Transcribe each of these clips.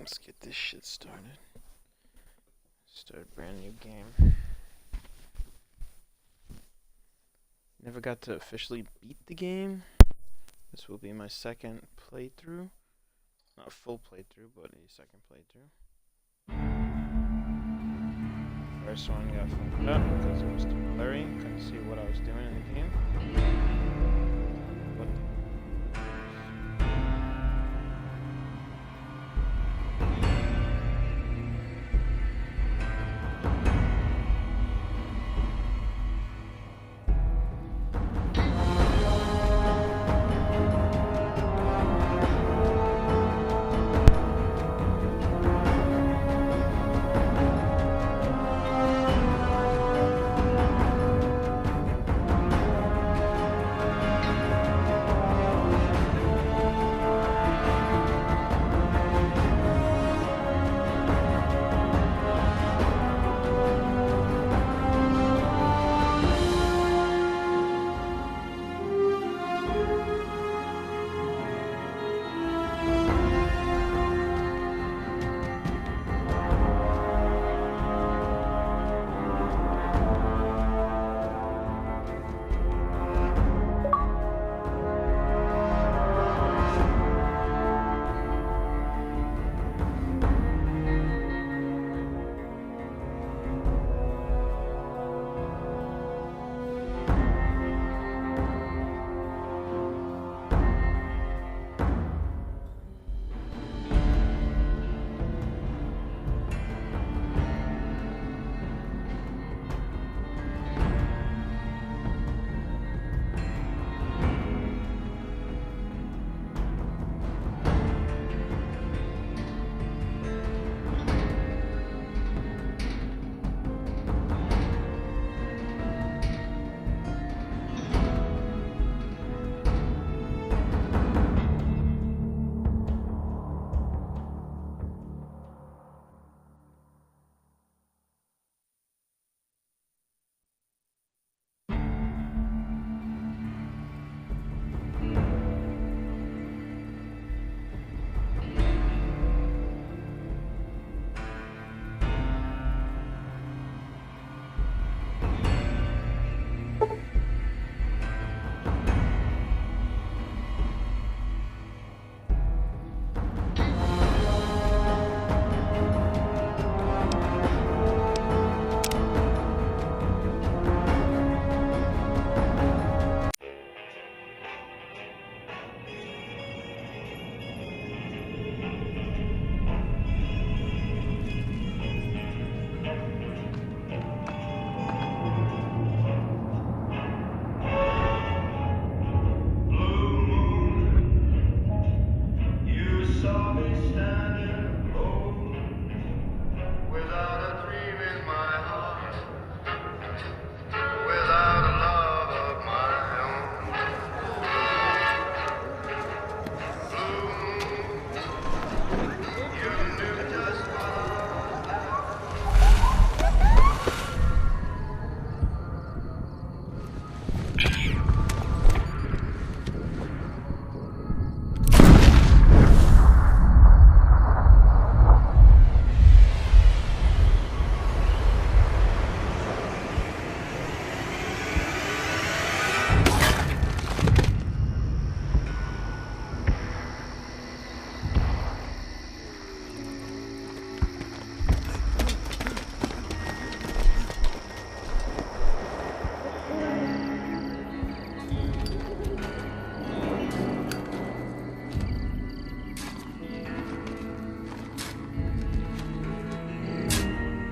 Let's get this shit started. Start a brand new game. Never got to officially beat the game. This will be my second playthrough. Not a full playthrough, but a second playthrough. First one got fucked up because it was too blurry. Couldn't see what I was doing in the game. What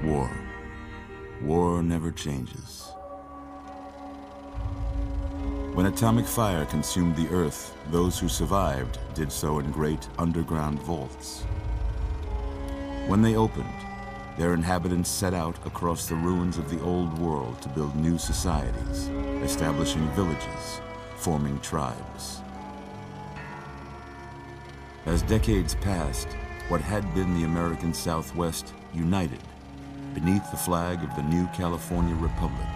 War. War never changes. When atomic fire consumed the Earth, those who survived did so in great underground vaults. When they opened, their inhabitants set out across the ruins of the old world to build new societies, establishing villages, forming tribes. As decades passed, what had been the American Southwest united beneath the flag of the new California Republic,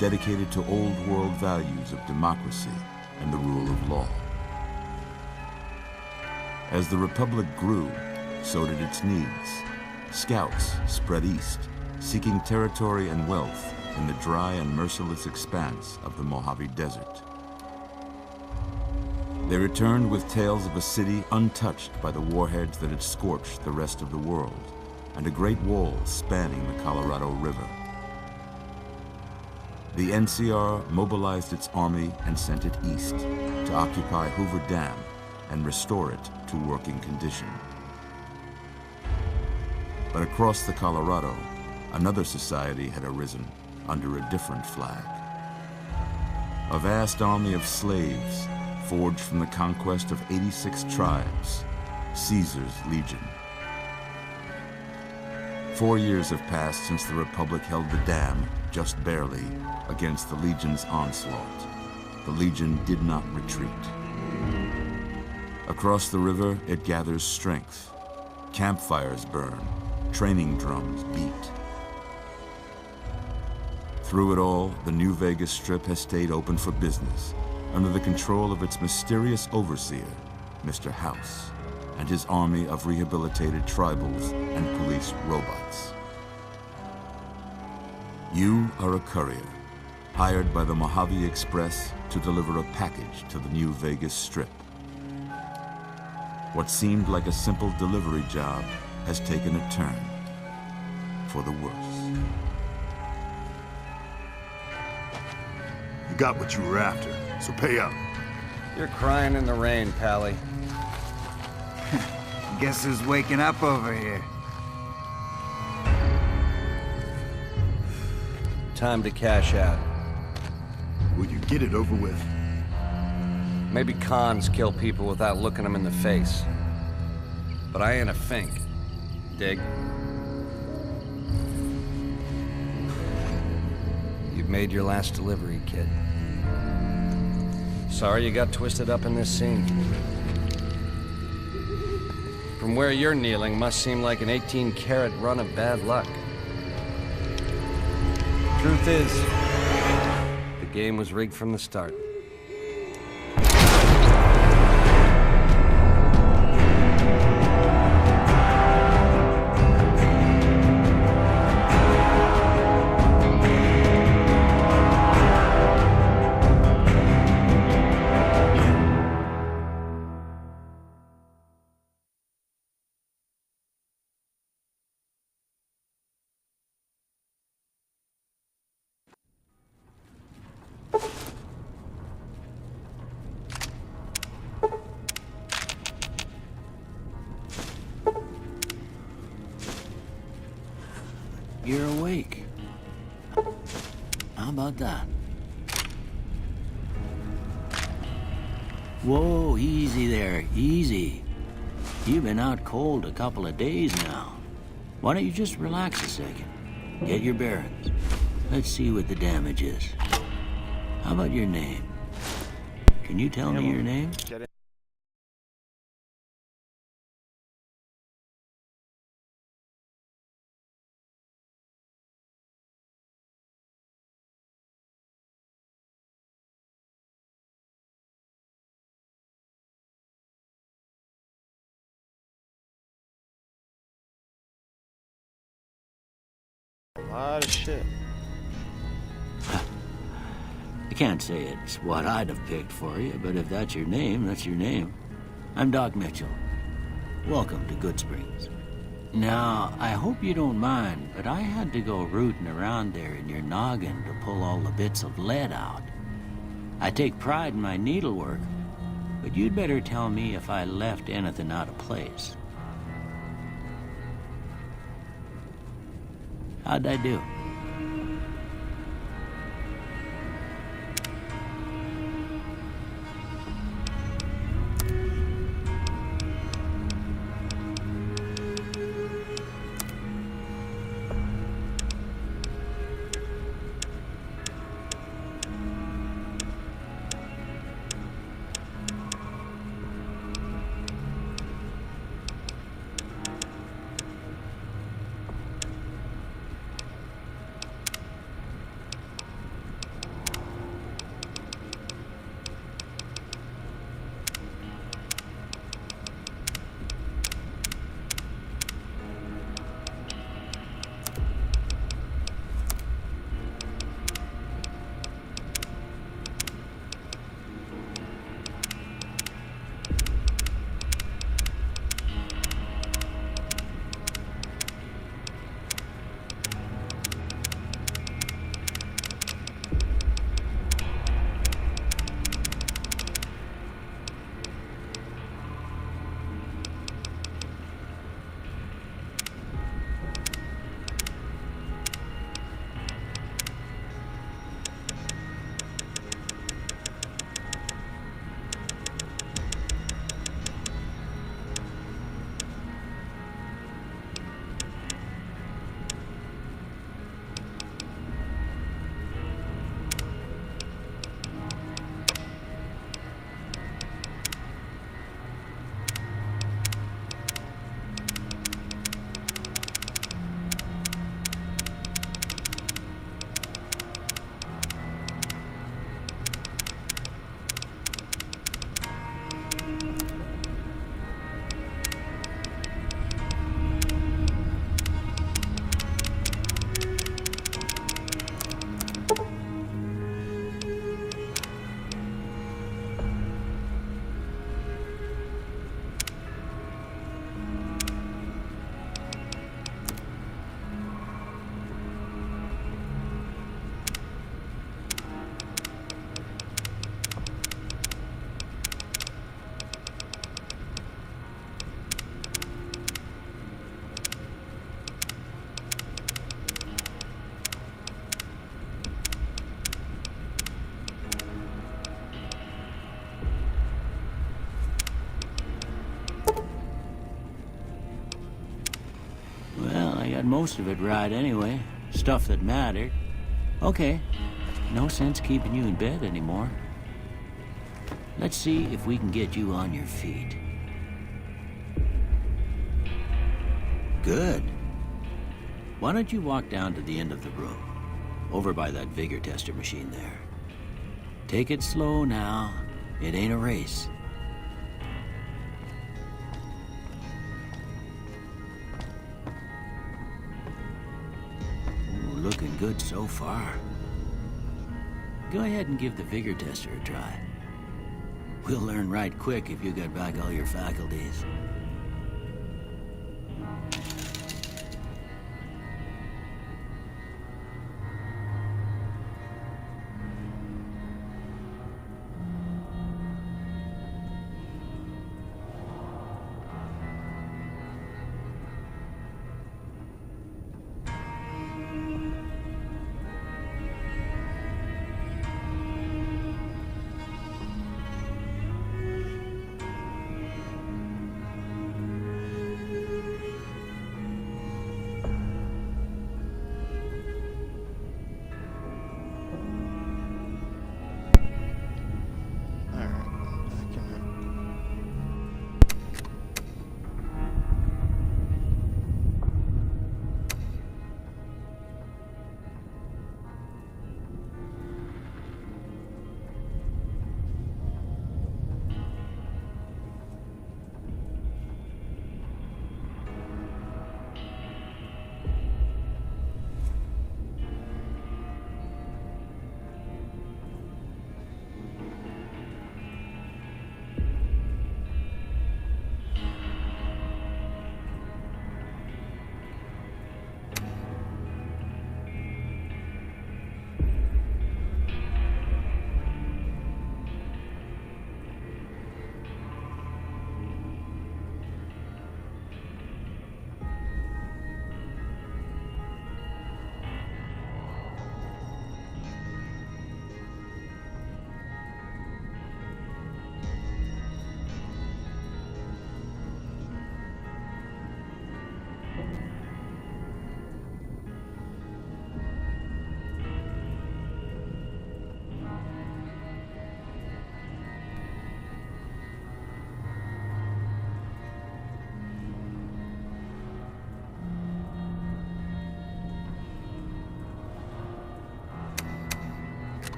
dedicated to old world values of democracy and the rule of law. As the Republic grew, so did its needs. Scouts spread east, seeking territory and wealth in the dry and merciless expanse of the Mojave Desert. They returned with tales of a city untouched by the warheads that had scorched the rest of the world, and a great wall spanning the Colorado River. The NCR mobilized its army and sent it east to occupy Hoover Dam and restore it to working condition. But across the Colorado, another society had arisen under a different flag. A vast army of slaves forged from the conquest of 86 tribes, Caesar's Legion. 4 years have passed since the Republic held the dam, just barely, against the Legion's onslaught. The Legion did not retreat. Across the river, it gathers strength. Campfires burn, training drums beat. Through it all, the New Vegas Strip has stayed open for business, under the control of its mysterious overseer, Mr. House, and his army of rehabilitated tribals and police robots. You are a courier, hired by the Mojave Express to deliver a package to the New Vegas Strip. What seemed like a simple delivery job has taken a turn for the worse. You got what you were after, so pay up. You're crying in the rain, Pally. Guess who's waking up over here? Time to cash out. Will you get it over with? Maybe cons kill people without looking them in the face. But I ain't a fink. Dig? You've made your last delivery, kid. Sorry you got twisted up in this scene. From where you're kneeling must seem like an 18-carat run of bad luck. Truth is, the game was rigged from the start. You're awake. How about that? Whoa, easy there, easy. You've been out cold a couple of days now. Why don't you just relax a second? Get your bearings. Let's see what the damage is. How about your name? Can you tell me your name? Get it. A lot of shit. I can't say it's what I'd have picked for you, but if that's your name, that's your name. I'm Doc Mitchell. Welcome to Goodsprings. Now, I hope you don't mind, but I had to go rooting around there in your noggin to pull all the bits of lead out. I take pride in my needlework, but you'd better tell me if I left anything out of place. How'd I do? got most of it right anyway. Stuff that mattered. Okay, no sense keeping you in bed anymore. Let's see if we can get you on your feet. Good. Why don't you walk down to the end of the room, over by that vigor tester machine there. Take it slow now. It ain't a race. Ooh, looking good so far. Go ahead and give the vigor tester a try. We'll learn right quick if you got back all your faculties.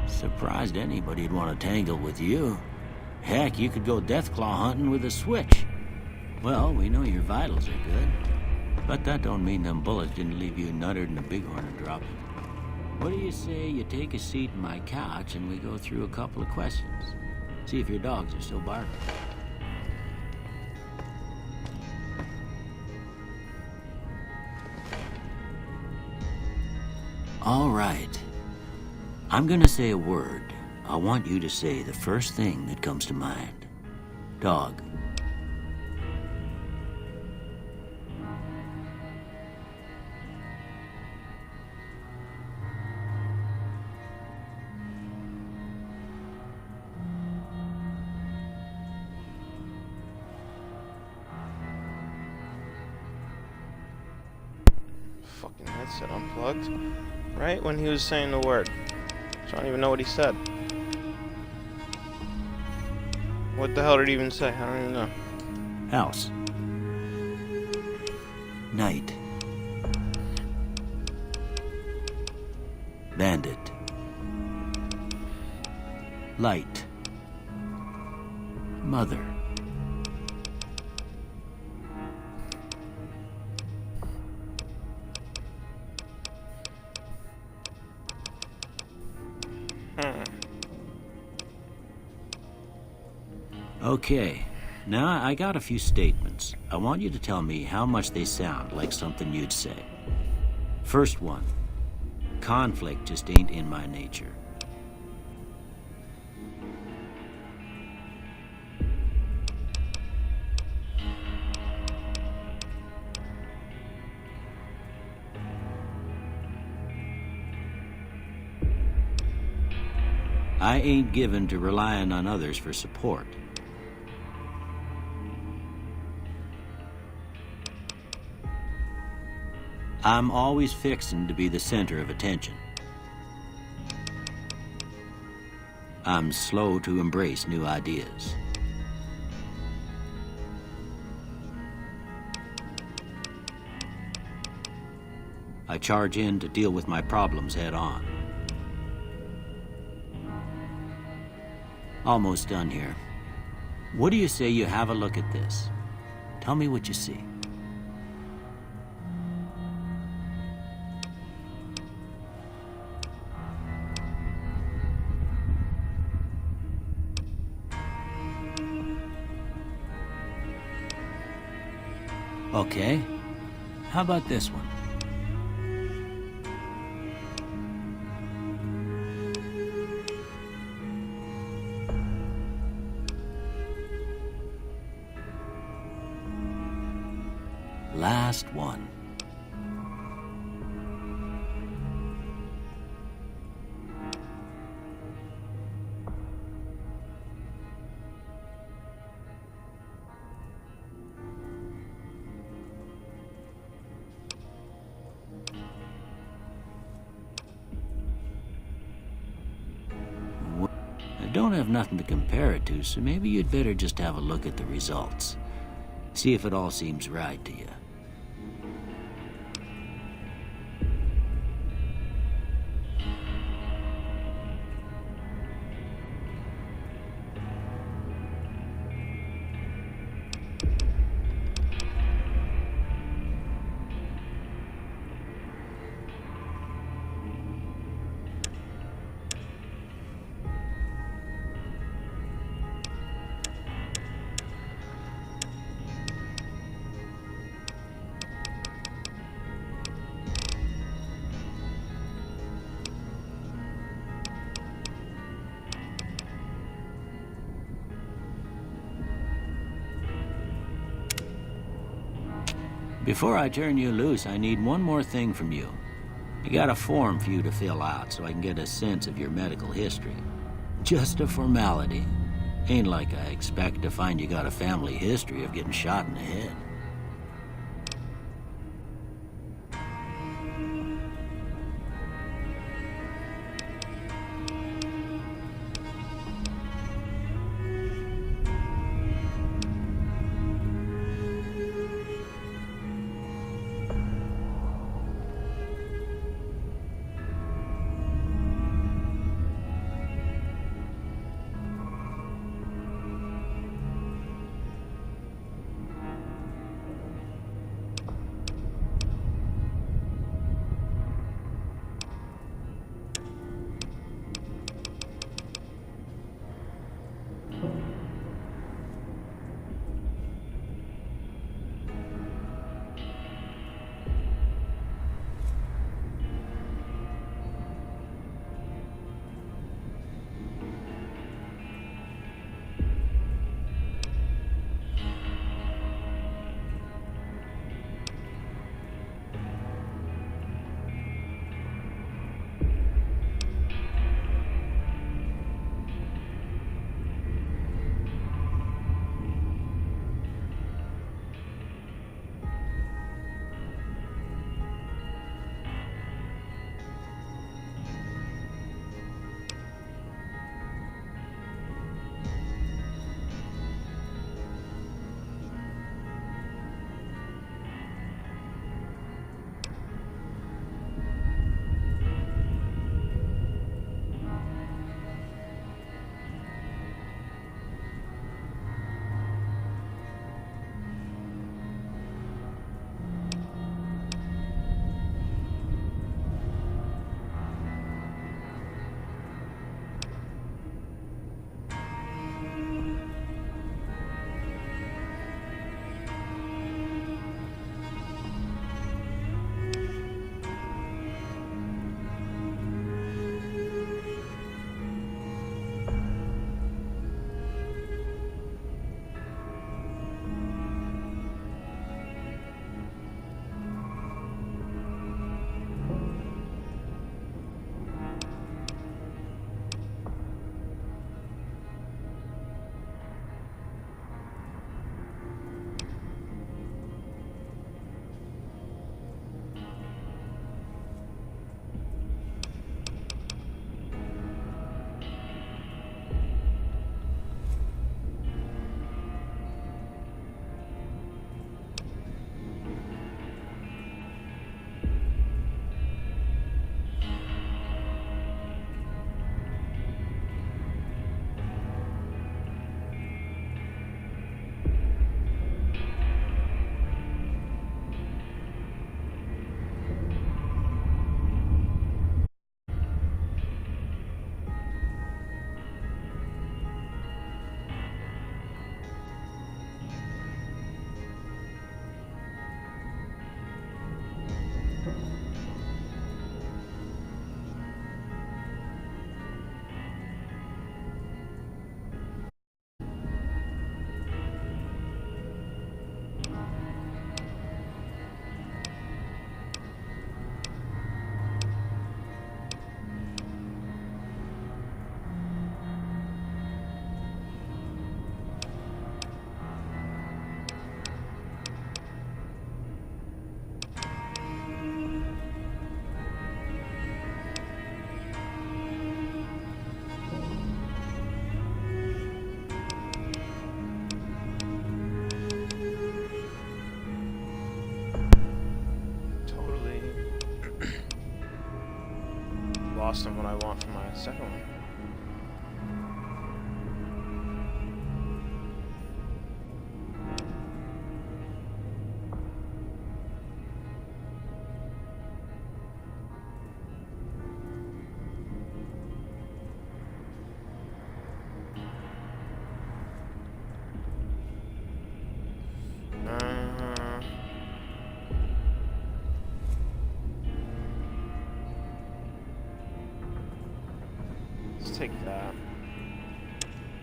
Surprised anybody'd want to tangle with you. Heck, you could go Deathclaw hunting with a switch. Well, we know your vitals are good. But that don't mean them bullets didn't leave you nuttered in the bighorn and drop it. What do you say you take a seat in my couch and we go through a couple of questions? See if your dogs are still barking. All right. I'm gonna say a word. I want you to say the first thing that comes to mind. Dog. Fucking headset unplugged. Right when he was saying the word. So I don't even know what he said. What the hell did he even say? I don't even know. House. Night. Bandit. Light. Mother. Okay, now I got a few statements. I want you to tell me how much they sound like something you'd say. First one, conflict just ain't in my nature. I ain't given to relying on others for support. I'm always fixin' to be the center of attention. I'm slow to embrace new ideas. I charge in to deal with my problems head on. Almost done here. What do you say you have a look at this? Tell me what you see. Okay. How about this one? Last one. I don't have nothing to compare it to, so maybe you'd better just have a look at the results. See if it all seems right to you. Before I turn you loose, I need one more thing from you. I got a form for you to fill out so I can get a sense of your medical history. Just a formality. Ain't like I expect to find you got a family history of getting shot in the head. take that.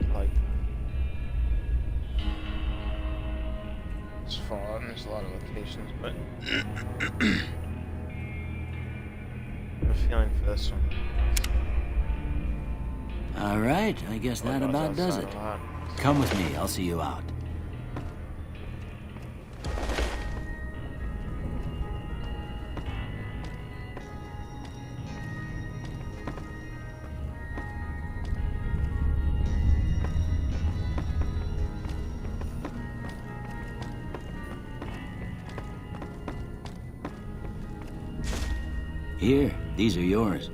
I like that. It's Fallout and there's a lot of locations, but I have a feeling for this one. All right, I guess that about does it. Come with me, I'll see you out. Here, these are yours.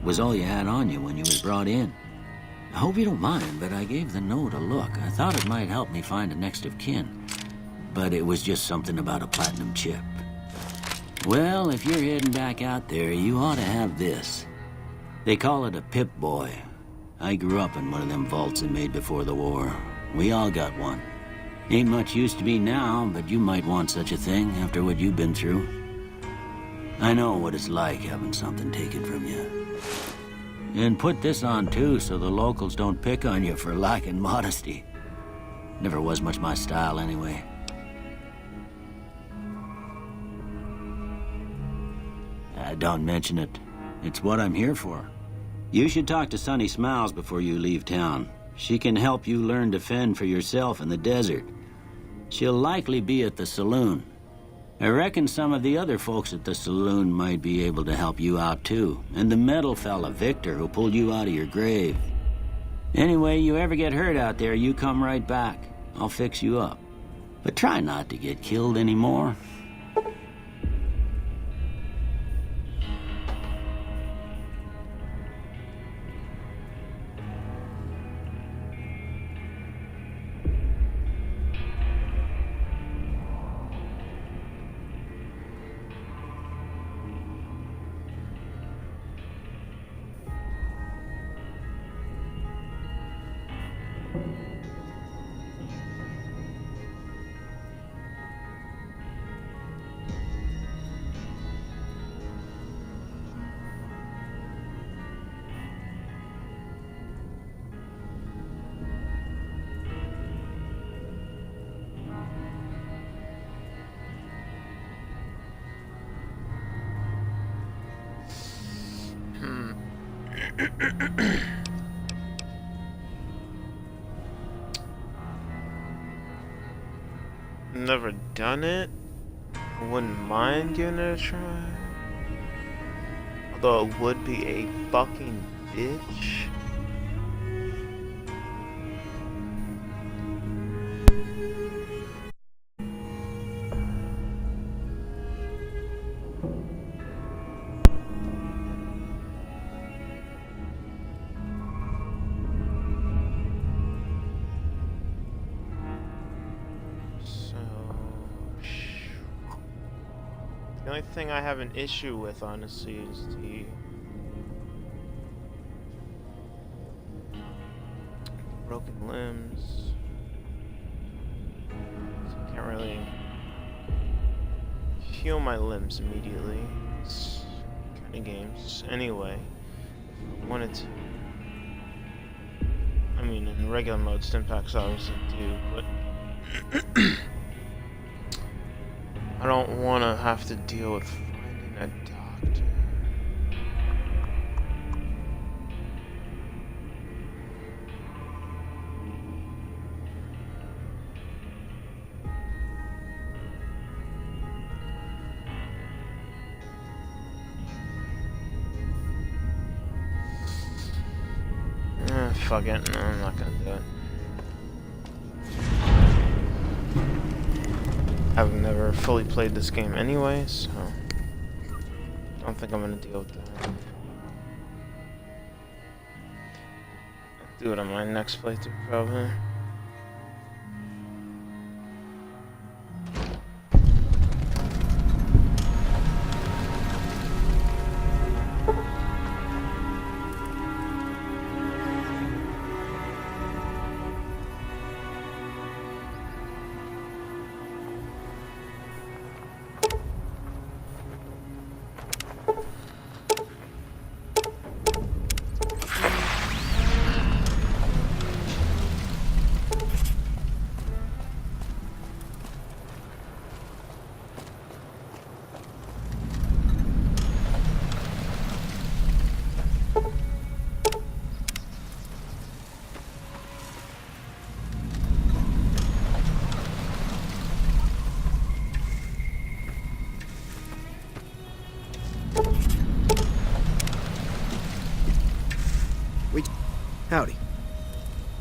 Was all you had on you when you was brought in. I hope you don't mind, but I gave the note a look. I thought it might help me find a next of kin. But it was just something about a platinum chip. Well, if you're heading back out there, you ought to have this. They call it a Pip-Boy. I grew up in one of them vaults they made before the war. We all got one. Ain't much use to me now, but you might want such a thing after what you've been through. I know what it's like having something taken from you. And put this on too, so the locals don't pick on you for lacking modesty. Never was much my style anyway. Don't mention it. It's what I'm here for. You should talk to Sunny Smiles before you leave town. She can help you learn to fend for yourself in the desert. She'll likely be at the saloon. I reckon some of the other folks at the saloon might be able to help you out too. And the metal fella, Victor, who pulled you out of your grave. Anyway, you ever get hurt out there, you come right back. I'll fix you up. But try not to get killed anymore. Never done it. Wouldn't mind giving it a try. Although it would be a fucking bitch. The only thing I have an issue with, honestly, is the broken limbs. So I can't really heal my limbs immediately. It's kind of games. Anyway, if I wanted to. I mean, in regular mode, Stimpaks obviously do, but I don't want to have to deal with finding a doctor. Fuck it. No, I'm not gonna do it. I've never fully played this game anyway, so I don't think I'm gonna deal with that. I'll do it on my next playthrough, probably.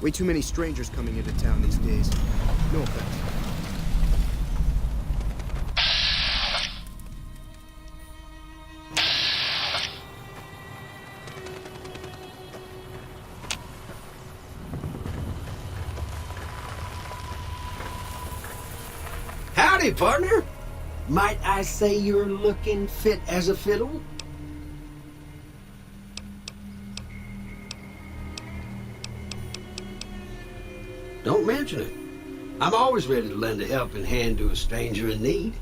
Way too many strangers coming into town these days. No offense. Howdy, partner. Might I say you're looking fit as a fiddle? Don't mention it. I'm always ready to lend a helping hand to a stranger in need.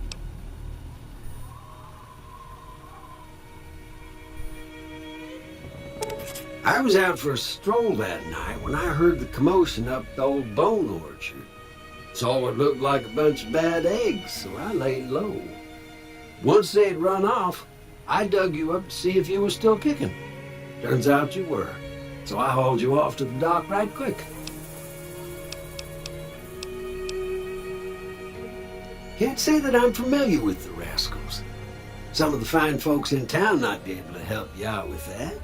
I was out for a stroll that night when I heard the commotion up the old bone orchard. Saw what looked like a bunch of bad eggs, so I laid low. Once they'd run off, I dug you up to see if you were still kicking. Turns out you were, so I hauled you off to the dock right quick. Can't say that I'm familiar with the rascals. Some of the fine folks in town might be able to help you out with that.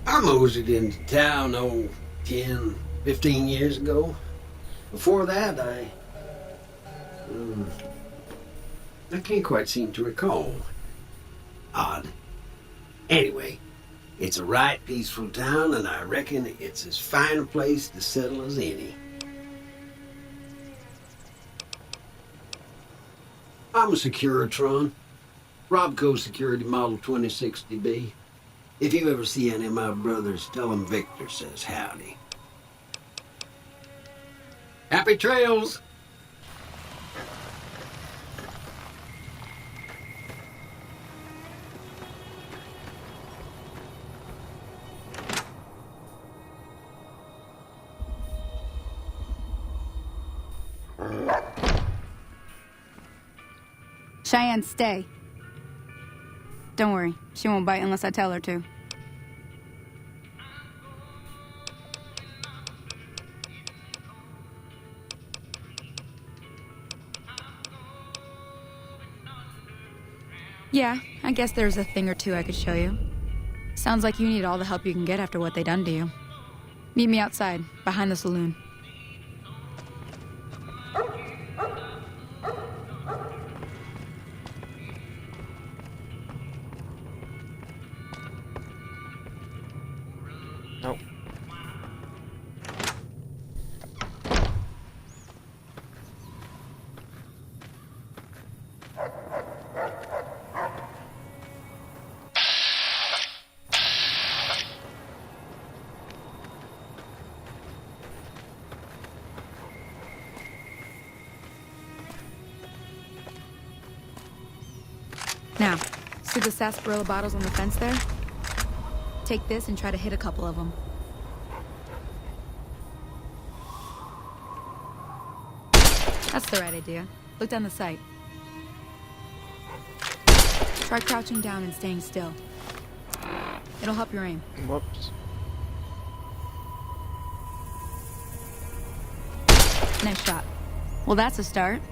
I moseyed into town, 10, 15 years ago. Before that, I can't quite seem to recall. Odd. Anyway, it's a right peaceful town, and I reckon it's as fine a place to settle as any. I'm a Securitron. Robco Security Model 2060B. If you ever see any of my brothers, tell them Victor says howdy. Happy trails! Cheyenne, stay. Don't worry, she won't bite unless I tell her to. Yeah, I guess there's a thing or two I could show you. Sounds like you need all the help you can get after what they done to you. Meet me outside, behind the saloon. Nope. Now, see the sarsaparilla bottles on the fence there? Take this and try to hit a couple of them. That's the right idea. Look down the sight. Try crouching down and staying still. It'll help your aim. Whoops. Nice shot. Well, that's a start.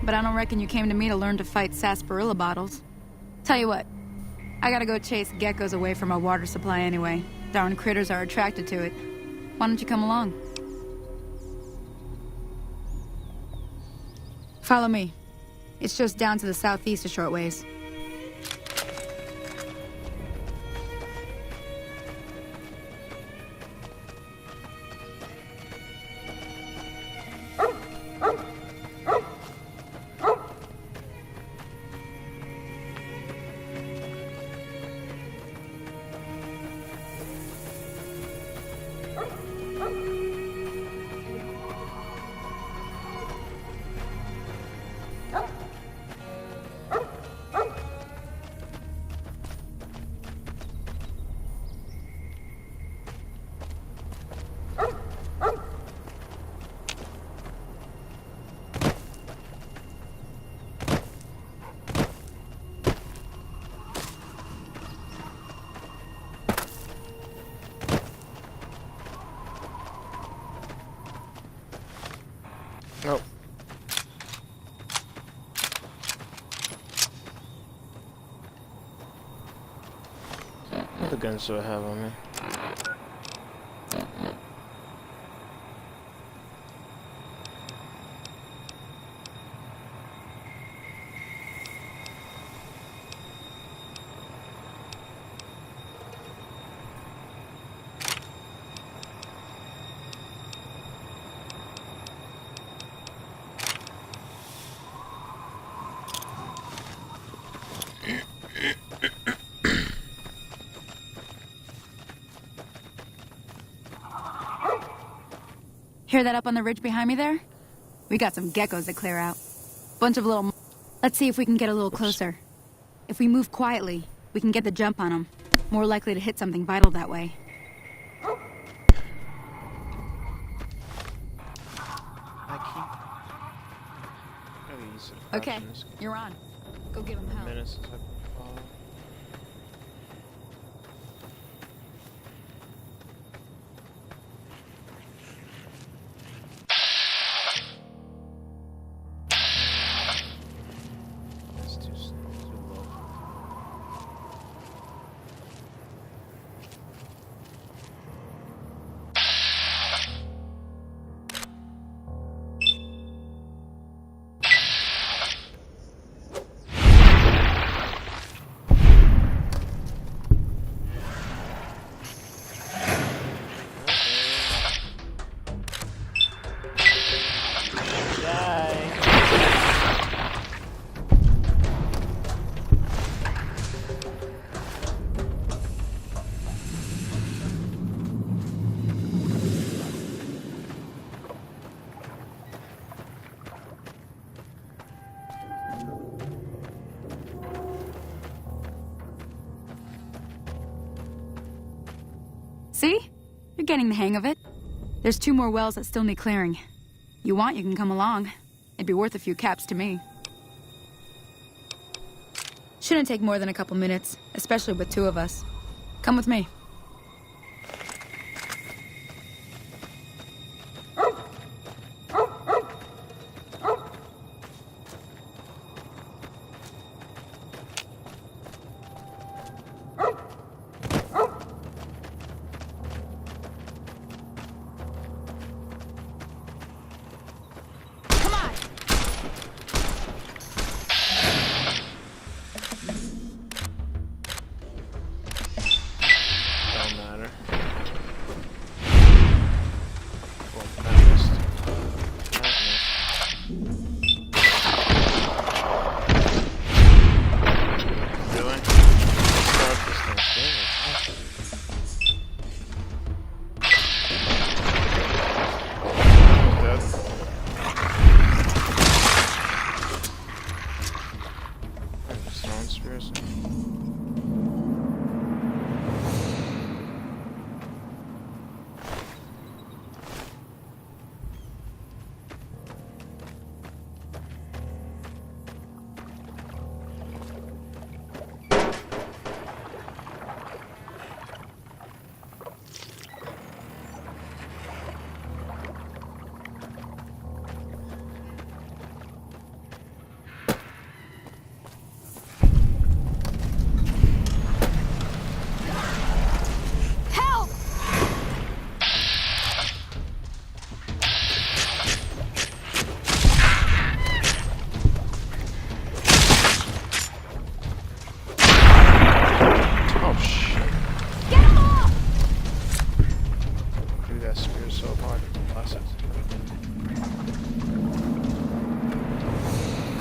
But I don't reckon you came to me to learn to fight sarsaparilla bottles. Tell you what, I gotta go chase geckos away from our water supply anyway. Darn critters are attracted to it. Why don't you come along? Follow me. It's just down to the southeast a short ways. Nope. What other guns do I have on me? Hear that up on the ridge behind me there? We got some geckos to clear out. Bunch of little... Let's see if we can get a little closer. If we move quietly, we can get the jump on them. More likely to hit something vital that way. Okay, you're on. Go give him help. Minutes since I followed. That's too low. See? You're getting the hang of it. There's 2 more wells that still need clearing. You want, you can come along. It'd be worth a few caps to me. Shouldn't take more than a couple minutes, especially with 2 of us. Come with me.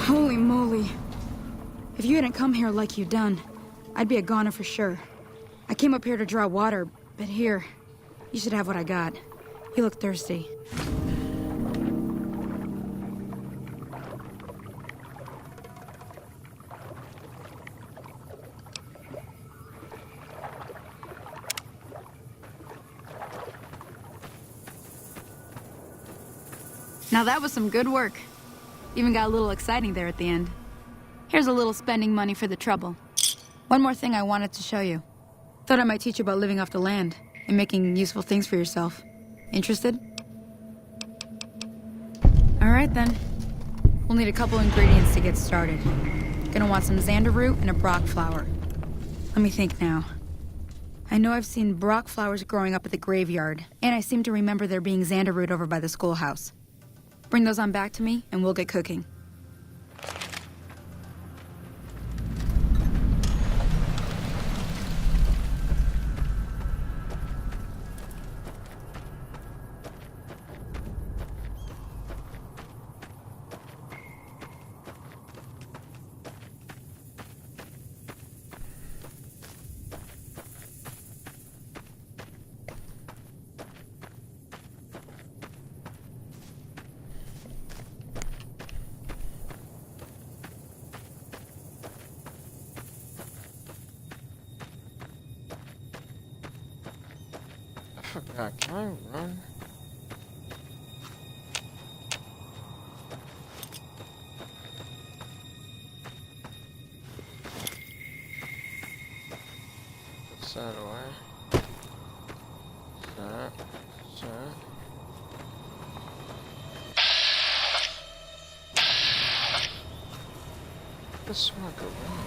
Holy moly. If you hadn't come here like you done, I'd be a goner for sure. I came up here to draw water, but here, you should have what I got. You look thirsty. Now that was some good work. Even got a little exciting there at the end. Here's a little spending money for the trouble. One more thing I wanted to show you. Thought I might teach you about living off the land and making useful things for yourself. Interested? All right then. We'll need a couple ingredients to get started. Gonna want some xander root and a brock flower. Let me think now. I know I've seen brock flowers growing up at the graveyard, and I seem to remember there being xander root over by the schoolhouse. Bring those on back to me, and we'll get cooking. forgot. Can I run? Put that away. That. This one go wrong.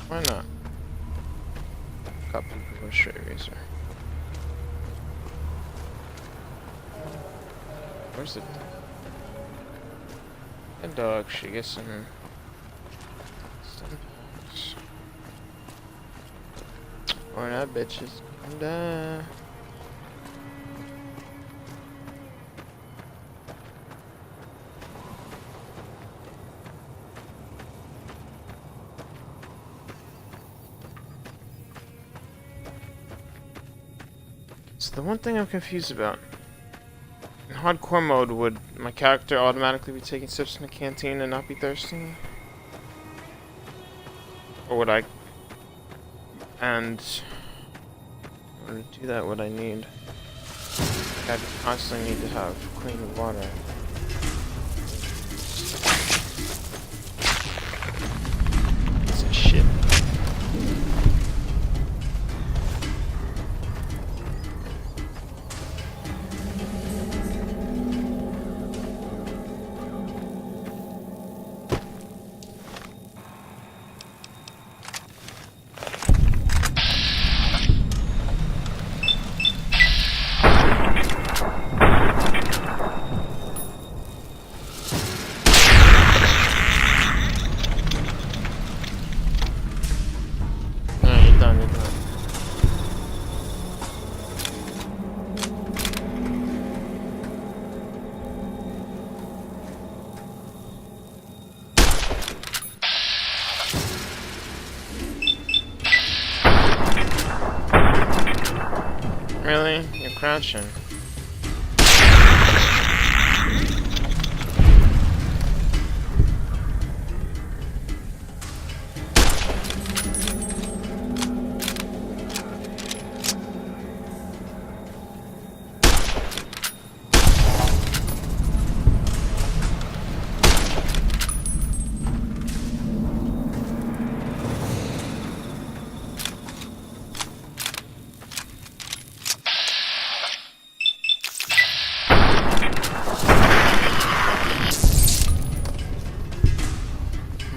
Why not? Got people with a straight razor. Where's the dog? She gets some packs. Or not, bitches. Come down. So the one thing I'm confused about, in hardcore mode, would my character automatically be taking sips in the canteen and not be thirsty? Or would I... And... in order to do that, what I need... I constantly need to have clean water. Piece of shit. Really? You're crouching.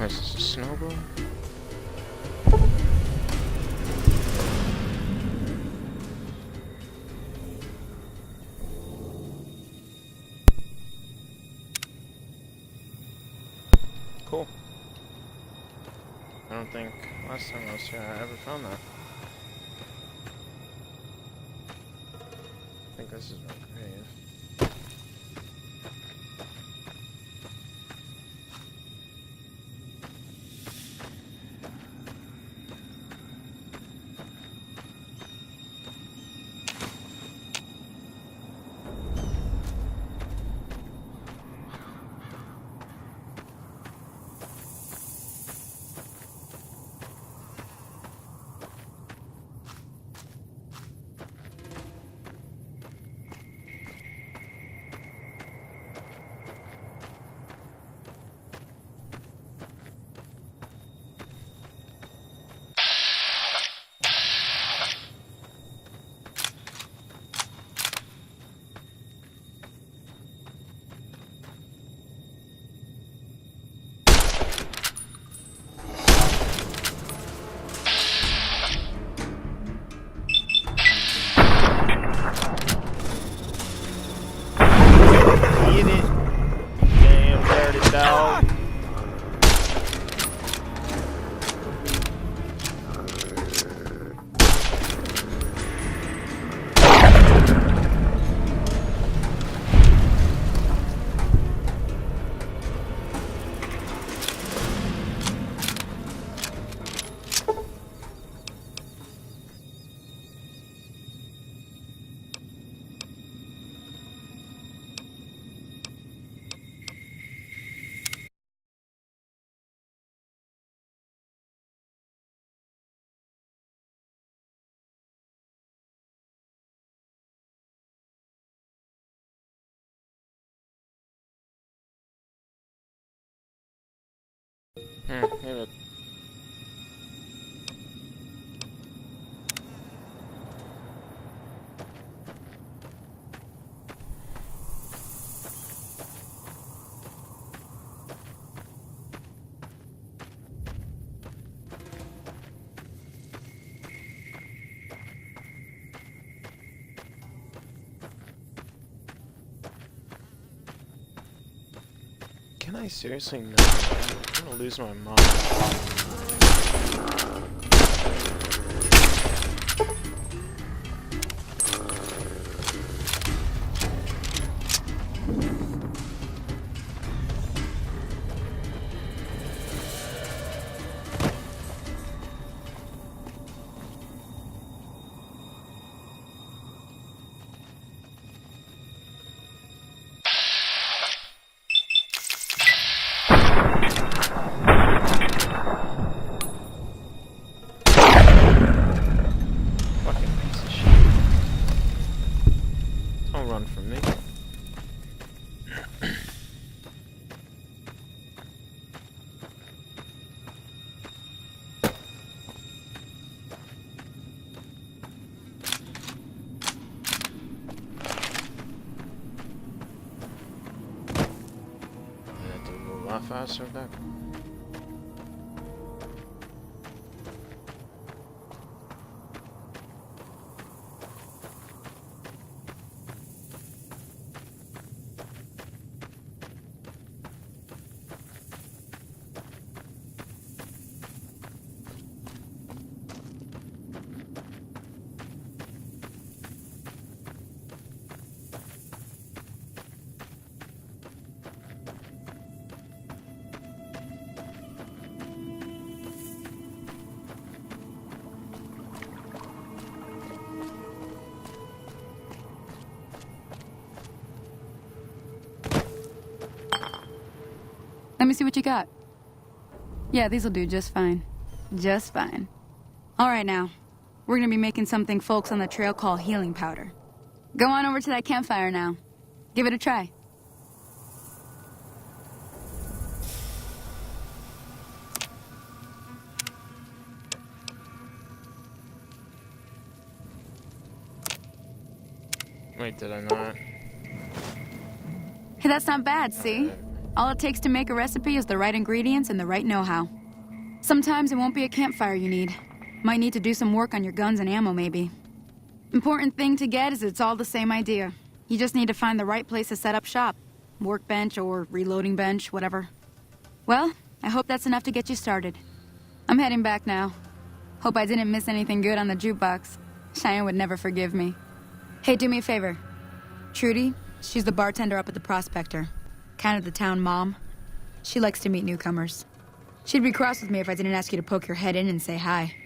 Is this a snowball? Cool. I don't think last time I was here I ever found that. I think this is my grave. Yeah. Can I seriously not? I'm gonna lose my mind. Run from me. I have to move a lot faster back. Let me see what you got. Yeah, these'll do just fine. Just fine. All right, now. We're gonna be making something folks on the trail call healing powder. Go on over to that campfire now. Give it a try. Wait, did I not? Hey, that's not bad, see? All it takes to make a recipe is the right ingredients and the right know-how. Sometimes it won't be a campfire you need. Might need to do some work on your guns and ammo, maybe. Important thing to get is it's all the same idea. You just need to find the right place to set up shop. Workbench or reloading bench, whatever. Well, I hope that's enough to get you started. I'm heading back now. Hope I didn't miss anything good on the jukebox. Cheyenne would never forgive me. Hey, do me a favor. Trudy, she's the bartender up at the Prospector. Kind of the town mom. She likes to meet newcomers. She'd be cross with me if I didn't ask you to poke your head in and say hi.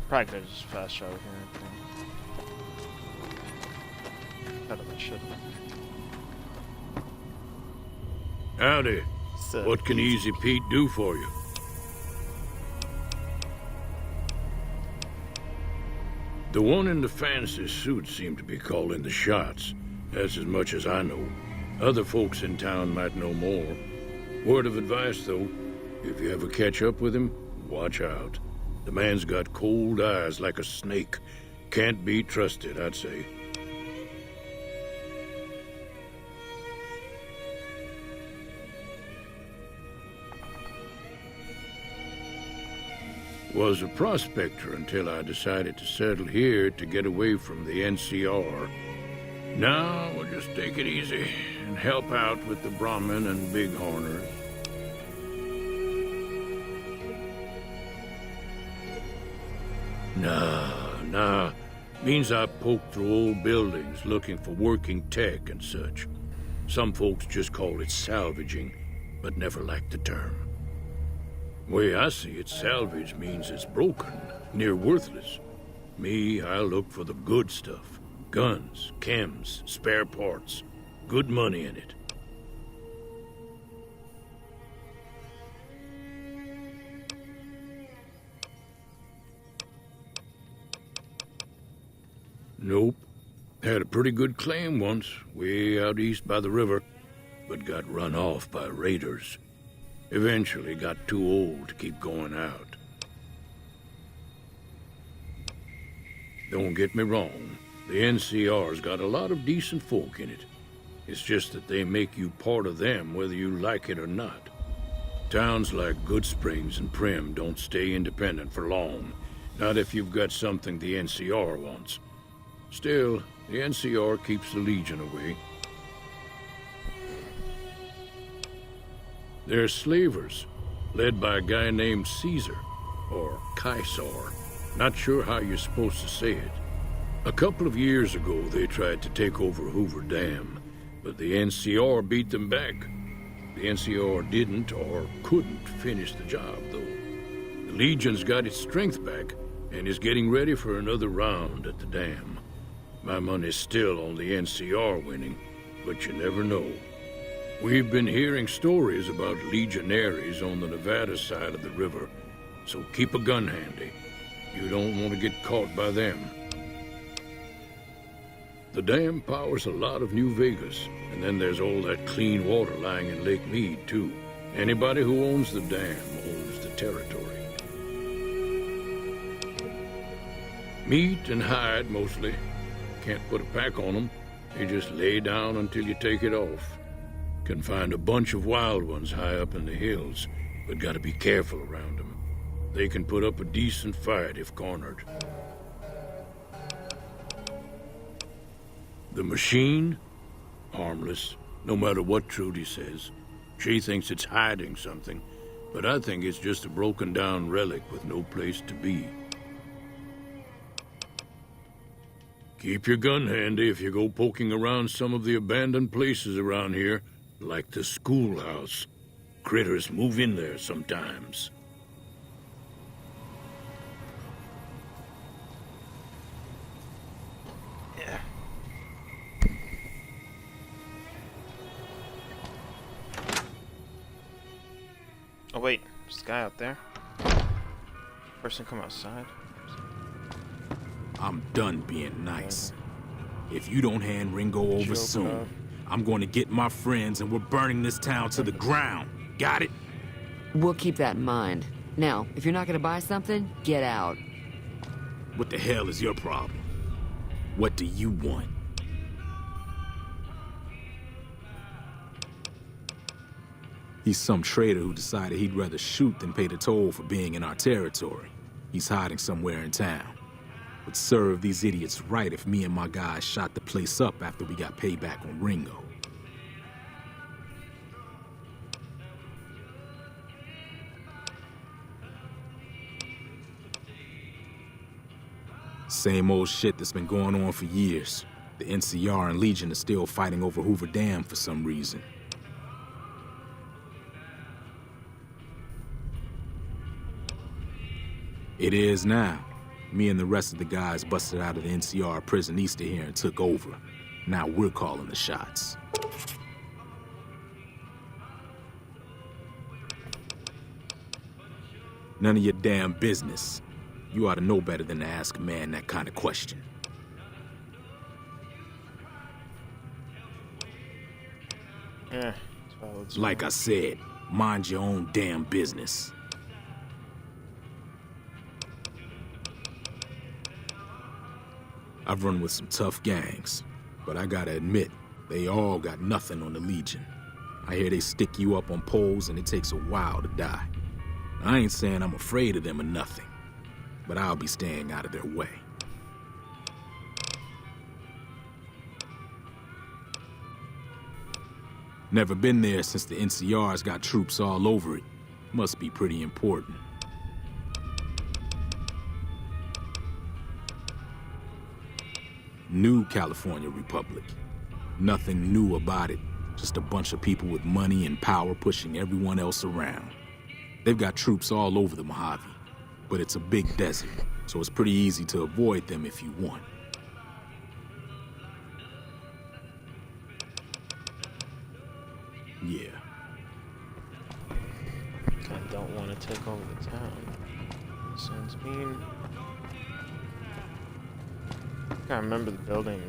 Probably could have just fast traveled here. Better than should have. Howdy. What can Easy Pete do for you? The one in the fancy suit seemed to be calling the shots. That's as much as I know. Other folks in town might know more. Word of advice, though, if you ever catch up with him, watch out. The man's got cold eyes like a snake. Can't be trusted, I'd say. Was a prospector until I decided to settle here to get away from the NCR. Now we'll just take it easy and help out with the Brahmin and Bighorners. Nah. Means I poke through old buildings looking for working tech and such. Some folks just call it salvaging, but never liked the term. Way I see it, salvage means it's broken, near worthless. Me, I look for the good stuff. Guns, chems, spare parts. Good money in it. Nope. Had a pretty good claim once, way out east by the river, but got run off by raiders. Eventually got too old to keep going out. Don't get me wrong, the NCR's got a lot of decent folk in it. It's just that they make you part of them whether you like it or not. Towns like Goodsprings and Primm don't stay independent for long, not if you've got something the NCR wants. Still, the NCR keeps the Legion away. They're slavers, led by a guy named Caesar, or Caesar. Not sure how you're supposed to say it. A couple of years ago, they tried to take over Hoover Dam, but the NCR beat them back. The NCR didn't or couldn't finish the job, though. The Legion's got its strength back and is getting ready for another round at the dam. My money's still on the NCR winning, but you never know. We've been hearing stories about legionaries on the Nevada side of the river, so keep a gun handy. You don't want to get caught by them. The dam powers a lot of New Vegas, and then there's all that clean water lying in Lake Mead, too. Anybody who owns the dam owns the territory. Meat and hide, mostly. Can't put a pack on them. You just lay down until you take it off. Can find a bunch of wild ones high up in the hills, but gotta be careful around them. They can put up a decent fight if cornered. The machine? Harmless, no matter what Trudy says. She thinks it's hiding something, but I think it's just a broken down relic with no place to be. Keep your gun handy if you go poking around some of the abandoned places around here, like the schoolhouse. Critters move in there sometimes. Yeah. Oh wait, there's a guy out there. Person come outside. I'm done being nice. If you don't hand Ringo over soon, I'm going to get my friends and we're burning this town to the ground. Got it? We'll keep that in mind. Now, if you're not gonna buy something, get out. What the hell is your problem? What do you want? He's some traitor who decided he'd rather shoot than pay the toll for being in our territory. He's hiding somewhere in town. Would serve these idiots right if me and my guys shot the place up after we got payback on Ringo. Same old shit that's been going on for years. The NCR and Legion are still fighting over Hoover Dam for some reason. It is now. Me and the rest of the guys busted out of the NCR prison east of here and took over. Now we're calling the shots. None of your damn business. You ought to know better than to ask a man that kind of question. Yeah. Like I said, mind your own damn business. I've run with some tough gangs, but I gotta admit, they all got nothing on the Legion. I hear they stick you up on poles and it takes a while to die. I ain't saying I'm afraid of them or nothing, but I'll be staying out of their way. Never been there since the NCR's got troops all over it. Must be pretty important. New California Republic. Nothing new about it. Just a bunch of people with money and power pushing everyone else around. They've got troops all over the Mojave, but it's a big desert, so it's pretty easy to avoid them if you want. Yeah. I don't want to take over the town. Sounds mean. I can't remember the building.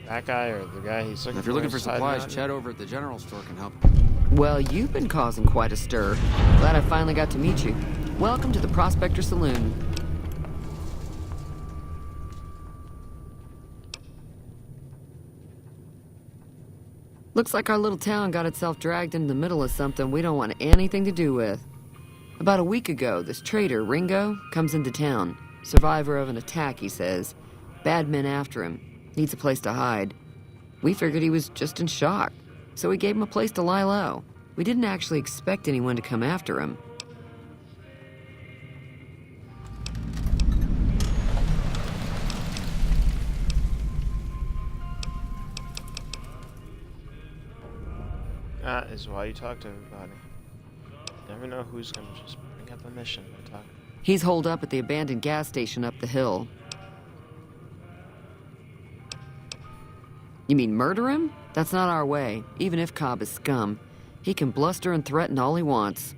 That guy or the guy he's looking for. If you're looking for is hiding supplies, out Chad over at the general store can help. Well, you've been causing quite a stir. Glad I finally got to meet you. Welcome to the Prospector Saloon. Looks like our little town got itself dragged into the middle of something we don't want anything to do with. About a week ago, this traitor, Ringo, comes into town. Survivor of an attack, he says. Bad men after him. Needs a place to hide. We figured he was just in shock, so we gave him a place to lie low. We didn't actually expect anyone to come after him. That is why you talk to everybody. You never know who's gonna just bring up a mission by talking. He's holed up at the abandoned gas station up the hill. You mean murder him? That's not our way, even if Cobb is scum. He can bluster and threaten all he wants.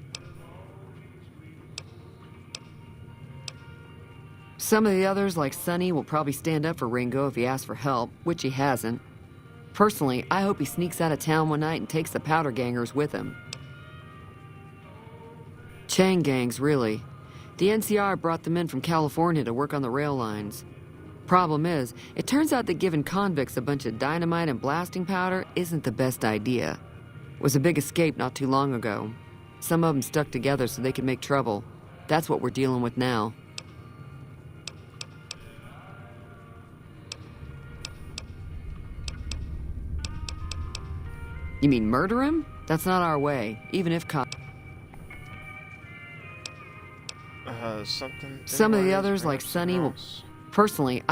Some of the others, like Sonny, will probably stand up for Ringo if he asks for help, which he hasn't. Personally, I hope he sneaks out of town one night and takes the powder gangers with him. Chain gangs, really. The NCR brought them in from California to work on the rail lines. Problem is, it turns out that giving convicts a bunch of dynamite and blasting powder isn't the best idea. It was a big escape not too long ago. Some of them stuck together so they could make trouble. That's what we're dealing with now. You mean murder him? That's not our way, even if Some of the others, like Sonny, will... Personally,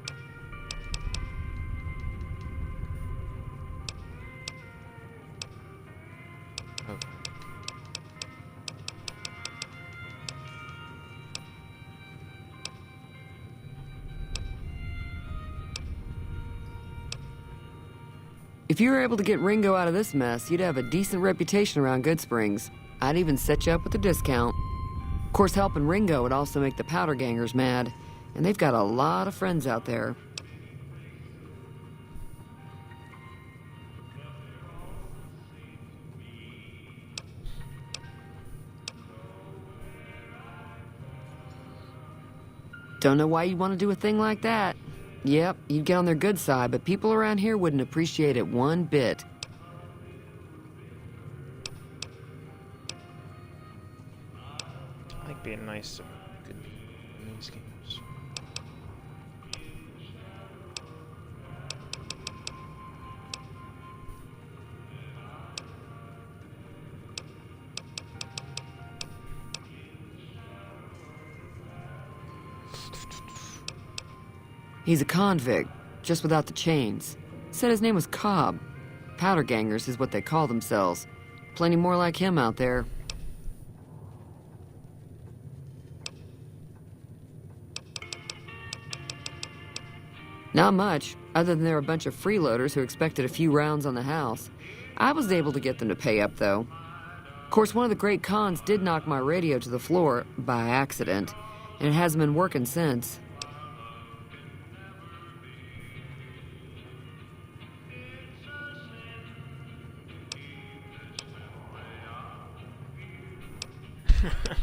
if you were able to get Ringo out of this mess, you'd have a decent reputation around Goodsprings. I'd even set you up with a discount. Of course, helping Ringo would also make the powder gangers mad, and they've got a lot of friends out there. Don't know why you'd want to do a thing like that. Yep, you'd get on their good side, but people around here wouldn't appreciate it one bit. I like being nice to good people in these games. He's a convict, just without the chains. Said his name was Cobb. Powder gangers is what they call themselves. Plenty more like him out there. Not much, other than they're a bunch of freeloaders who expected a few rounds on the house. I was able to get them to pay up, though. Of course, one of the great cons did knock my radio to the floor, by accident, and it hasn't been working since.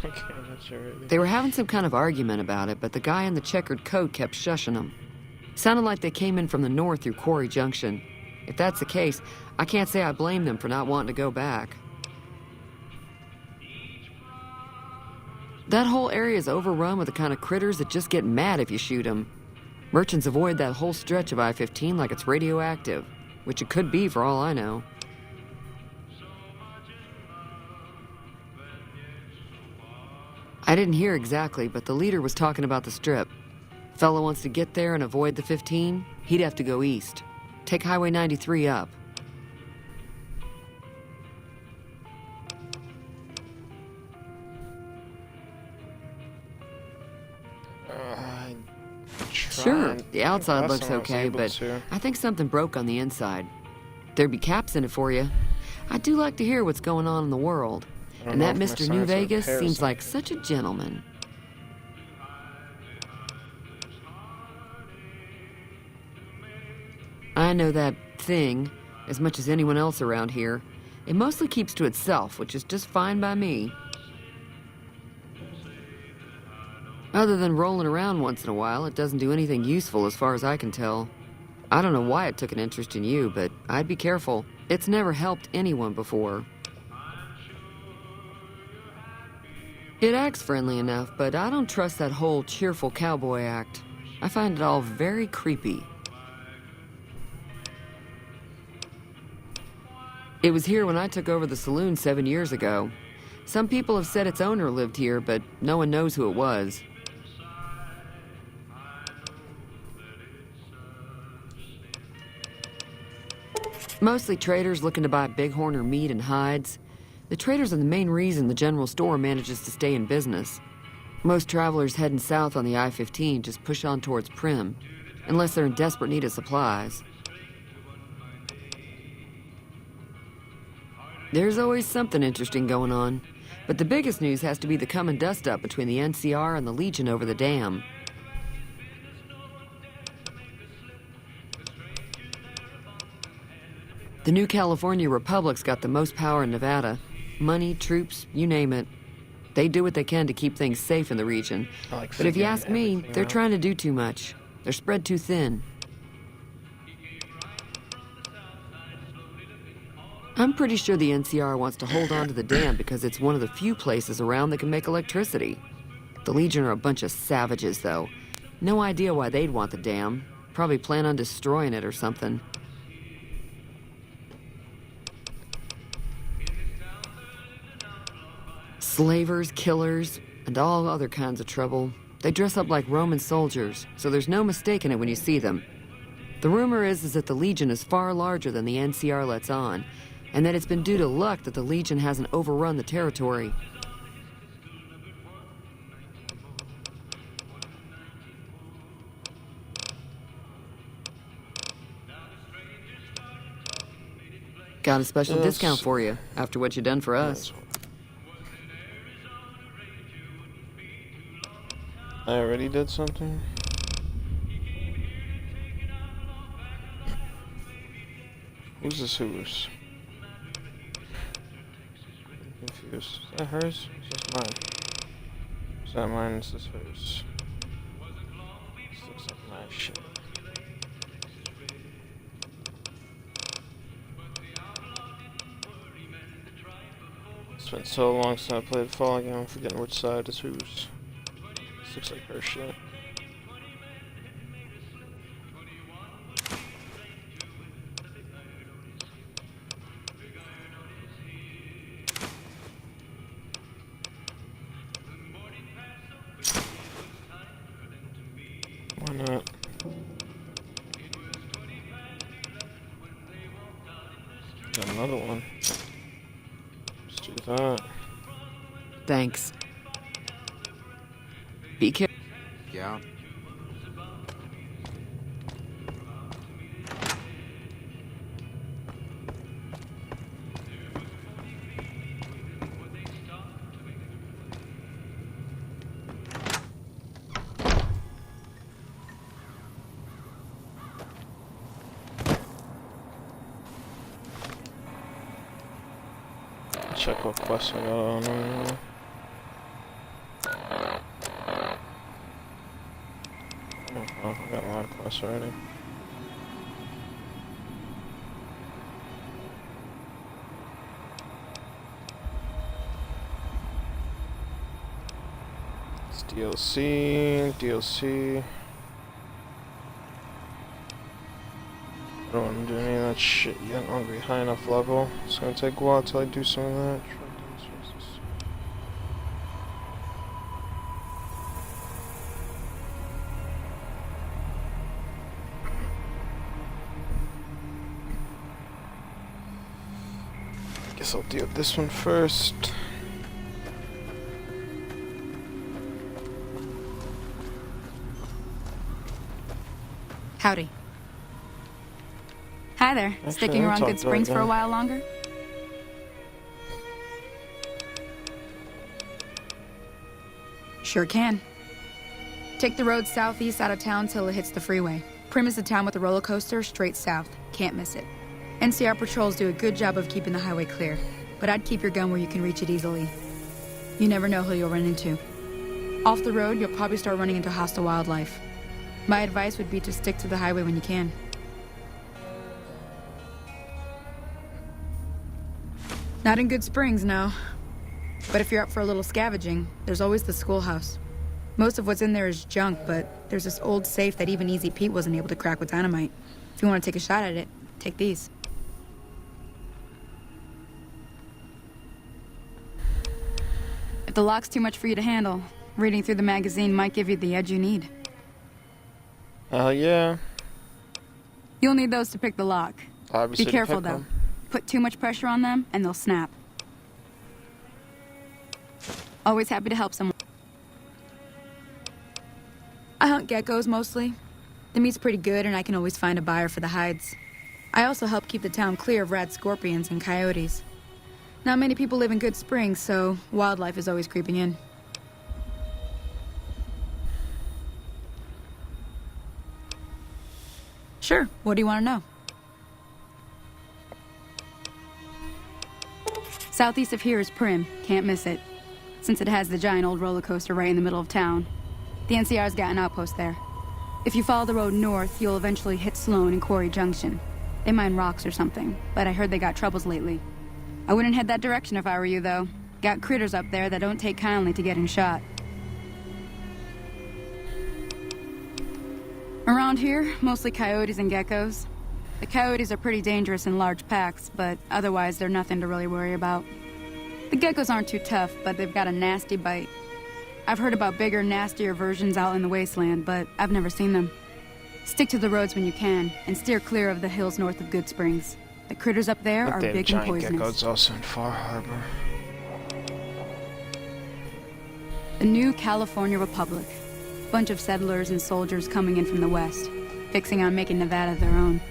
Okay, I'm not sure. They were having some kind of argument about it, but the guy in the checkered coat kept shushing them. Sounded like they came in from the north through Quarry Junction. If that's the case, I can't say I blame them for not wanting to go back. That whole area is overrun with the kind of critters that just get mad if you shoot them. Merchants avoid that whole stretch of I-15 like it's radioactive, which it could be for all I know. I didn't hear exactly, but the leader was talking about the Strip. Fellow wants to get there and avoid the 15, he'd have to go east. Take Highway 93 up. Sure, the outside looks okay, but I think something broke on the inside. There'd be caps in it for you. I do like to hear what's going on in the world. And that Mr. New Vegas seems like such a gentleman. I know that thing as much as anyone else around here. It mostly keeps to itself, which is just fine by me. Other than rolling around once in a while, it doesn't do anything useful as far as I can tell. I don't know why it took an interest in you, but I'd be careful. It's never helped anyone before. It acts friendly enough, but I don't trust that whole cheerful cowboy act. I find it all very creepy. It was here when I took over the saloon 7 years ago. Some people have said its owner lived here, but no one knows who it was. Mostly traders looking to buy bighorn or meat and hides. The traders are the main reason the general store manages to stay in business. Most travelers heading south on the I-15 just push on towards Primm, unless they're in desperate need of supplies. There's always something interesting going on, but the biggest news has to be the coming dust-up between the NCR and the Legion over the dam. The new California Republic's got the most power in Nevada. Money, troops, you name it. They do what they can to keep things safe in the region. But if you ask me, they're trying to do too much. They're spread too thin. I'm pretty sure the NCR wants to hold on to the dam because it's one of the few places around that can make electricity. The Legion are a bunch of savages, though. No idea why they'd want the dam. Probably plan on destroying it or something. Slavers, killers, and all other kinds of trouble. They dress up like Roman soldiers, so there's no mistaking it when you see them. The rumor is that the Legion is far larger than the NCR lets on, and that it's been due to luck that the Legion hasn't overrun the territory. Got a special discount for you, after what you done for us. I already did something? Who's this Who's? I'm confused. Is that hers? Is this mine? Is that mine? Is this hers? This looks like my shit. It's been so long since I played Fallout game, I'm forgetting which side is whose. This looks like her shit. Why not? Got another one. Let's do that. Thanks. Be careful. Yeah. Check what quests I got on right now. Oh, I got a lot of quests already. It's DLC. I don't want to do any of that shit yet. I'm not high enough level. It's gonna take a while till I do some of that. Guess I'll deal with this one first. Howdy. Hi there. Actually, Sticking I around talked Good Springs about for a that. while longer? Sure can. Take the road southeast out of town till it hits the freeway. Prim is the town with the roller coaster straight south. Can't miss it. NCR patrols do a good job of keeping the highway clear, but I'd keep your gun where you can reach it easily. You never know who you'll run into. Off the road, you'll probably start running into hostile wildlife. My advice would be to stick to the highway when you can. Not in Good Springs, no. But if you're up for a little scavenging, there's always the schoolhouse. Most of what's in there is junk, but there's this old safe that even Easy Pete wasn't able to crack with dynamite. If you want to take a shot at it, take these. If the lock's too much for you to handle, reading through the magazine might give you the edge you need. Yeah. You'll need those to pick the lock. Obviously Be to careful, pick though. them. Put too much pressure on them, and they'll snap. Always happy to help someone. I hunt geckos, mostly. The meat's pretty good, and I can always find a buyer for the hides. I also help keep the town clear of rat scorpions and coyotes. Not many people live in Good Springs, so wildlife is always creeping in. Sure, what do you want to know? Southeast of here is Prim. Can't miss it. Since it has the giant old roller coaster right in the middle of town. The NCR's got an outpost there. If you follow the road north, you'll eventually hit Sloan and Quarry Junction. They mine rocks or something, but I heard they got troubles lately. I wouldn't head that direction if I were you, though. Got critters up there that don't take kindly to getting shot. Around here, mostly coyotes and geckos. The coyotes are pretty dangerous in large packs, but otherwise they're nothing to really worry about. The geckos aren't too tough, but they've got a nasty bite. I've heard about bigger, nastier versions out in the wasteland, but I've never seen them. Stick to the roads when you can, and steer clear of the hills north of Good Springs. The critters up there are They have big and giant poisonous. geckos also in Far Harbor. The new California Republic. Bunch of settlers and soldiers coming in from the west, fixing on making Nevada their own.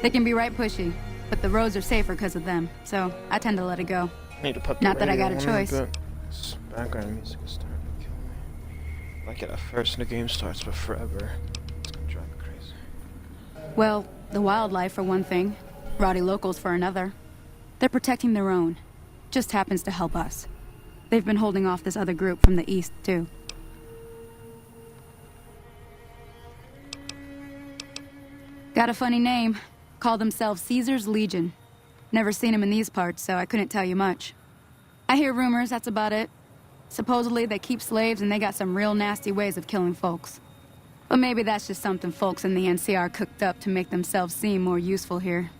They can be right pushy, but the roads are safer because of them, so I tend to let it go. Need to put the Not that I radio got a on choice. bit. This background music is starting to kill me. I like it at first and the game starts, but forever. It's gonna drive me crazy. Well, the wildlife for one thing, rowdy locals for another. They're protecting their own. Just happens to help us. They've been holding off this other group from the east, too. Got a funny name. Call themselves Caesar's Legion. Never seen them in these parts, so I couldn't tell you much. I hear rumors, that's about it. Supposedly they keep slaves and they got some real nasty ways of killing folks. But maybe that's just something folks in the NCR cooked up to make themselves seem more useful here.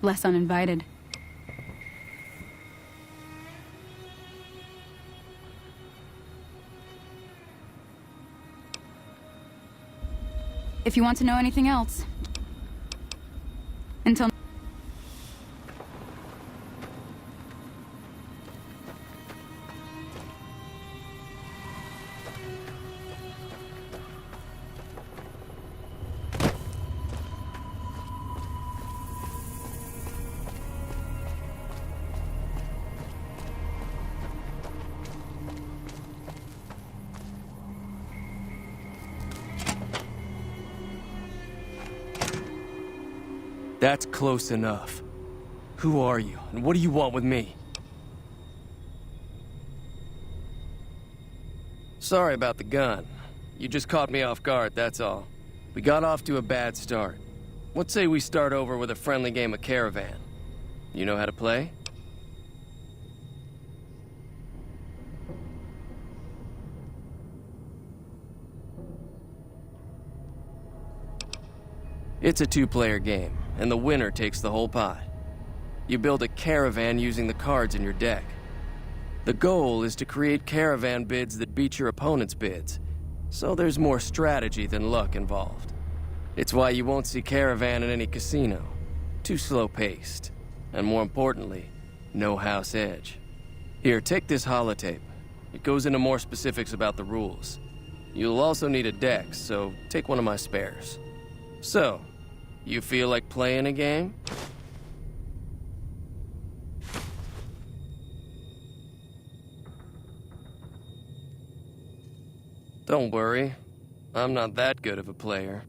Less uninvited. If you want to know anything else, until That's close enough. Who are you, and what do you want with me? Sorry about the gun. You just caught me off guard, that's all. We got off to a bad start. What say we start over with a friendly game of Caravan? You know how to play? It's a two-player game, and the winner takes the whole pot. You build a caravan using the cards in your deck. The goal is to create caravan bids that beat your opponent's bids, so there's more strategy than luck involved. It's why you won't see caravan in any casino. Too slow-paced. And more importantly, no house edge. Here, take this holotape. It goes into more specifics about the rules. You'll also need a deck, so take one of my spares. So, you feel like playing a game? Don't worry. I'm not that good of a player.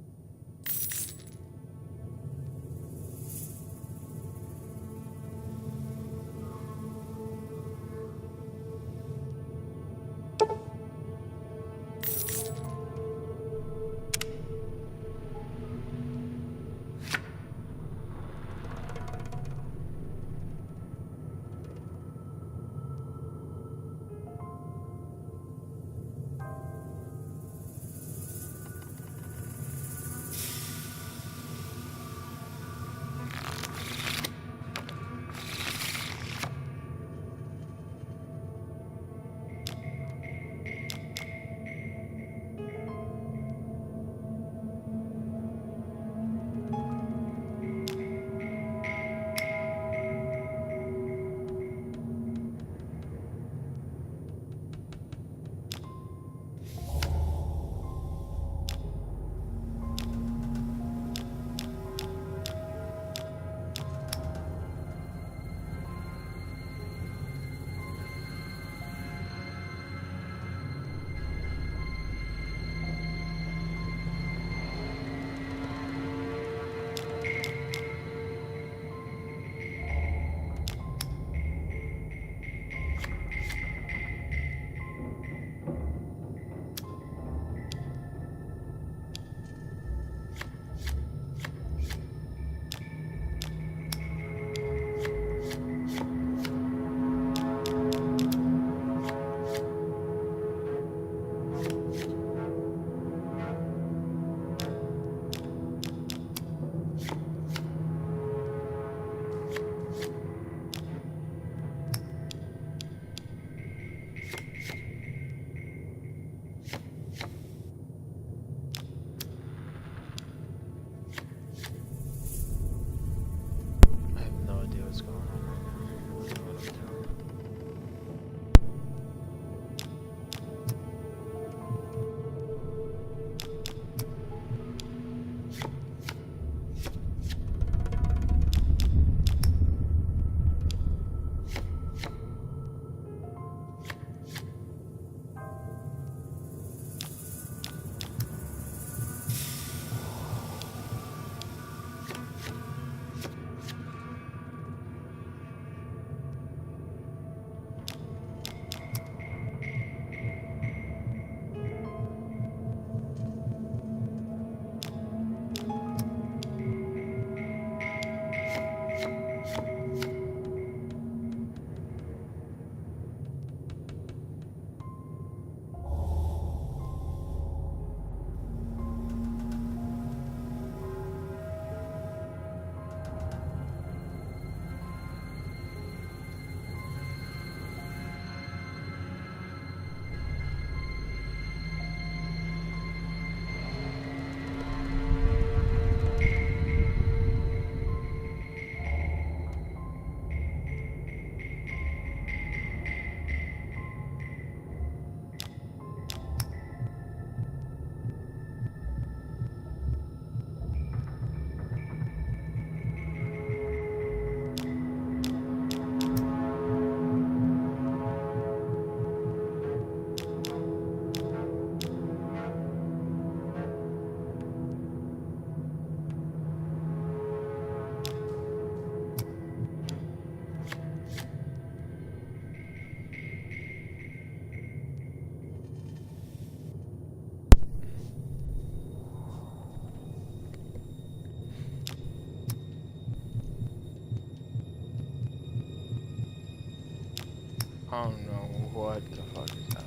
Oh no, what the fuck is that?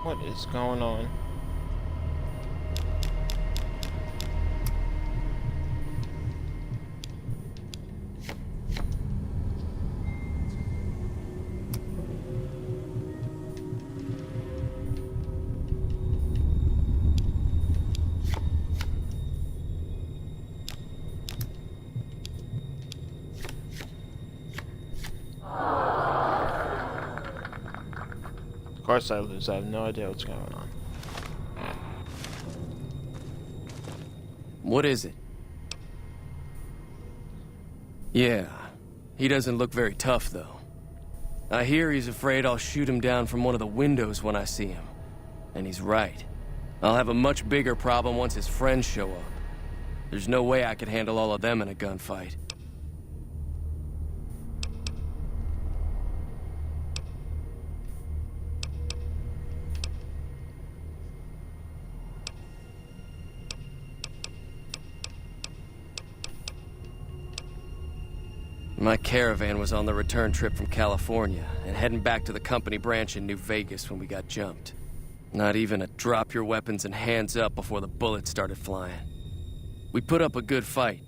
What is going on? Of course I lose. I have no idea what's going on. What is it? Yeah, he doesn't look very tough, though. I hear he's afraid I'll shoot him down from one of the windows when I see him. And he's right. I'll have a much bigger problem once his friends show up. There's no way I could handle all of them in a gunfight. My caravan was on the return trip from California and heading back to the company branch in New Vegas when we got jumped. Not even a drop your weapons and hands up before the bullets started flying. We put up a good fight,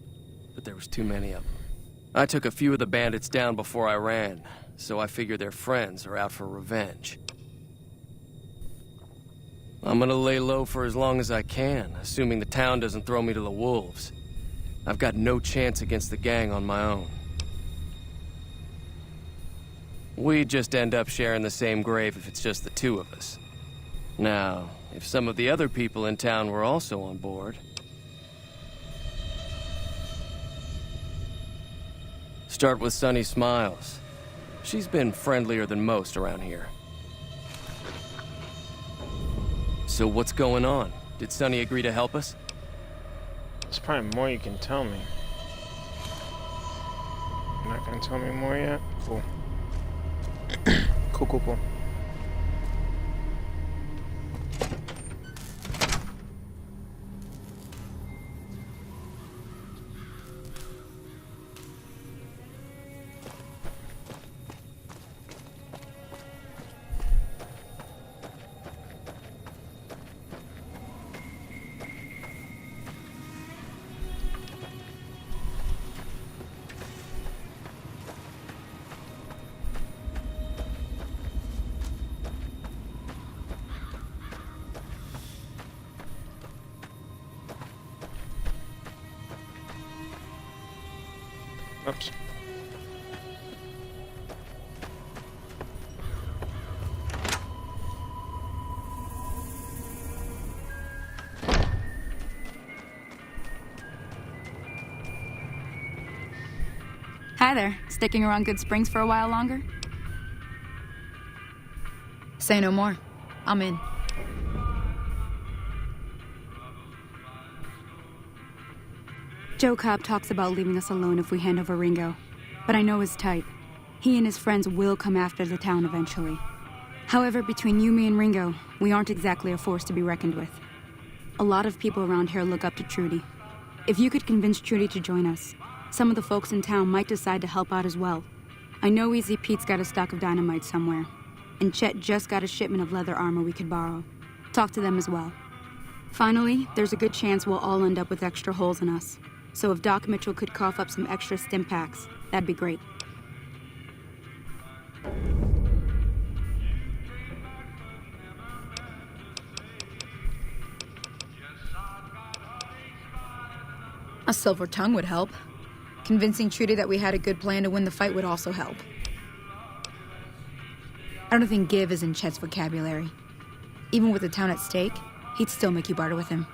but there was too many of them. I took a few of the bandits down before I ran, so I figure their friends are out for revenge. I'm gonna lay low for as long as I can, assuming the town doesn't throw me to the wolves. I've got no chance against the gang on my own. We'd just end up sharing the same grave if it's just the two of us. Now, if some of the other people in town were also on board... Start with Sunny Smiles. She's been friendlier than most around here. So what's going on? Did Sunny agree to help us? There's probably more you can tell me. You're not gonna tell me more yet? Cool. Cool. Oops. Hi there. Sticking around Good Springs for a while longer? Say no more. I'm in. Joe Cobb talks about leaving us alone if we hand over Ringo, but I know his type. He and his friends will come after the town eventually. However, between you, me, and Ringo, we aren't exactly a force to be reckoned with. A lot of people around here look up to Trudy. If you could convince Trudy to join us, some of the folks in town might decide to help out as well. I know Easy Pete's got a stock of dynamite somewhere, and Chet just got a shipment of leather armor we could borrow. Talk to them as well. Finally, there's a good chance we'll all end up with extra holes in us. So if Doc Mitchell could cough up some extra stim packs, that'd be great. A silver tongue would help. Convincing Trudy that we had a good plan to win the fight would also help. I don't think give is in Chet's vocabulary. Even with the town at stake, he'd still make you barter with him.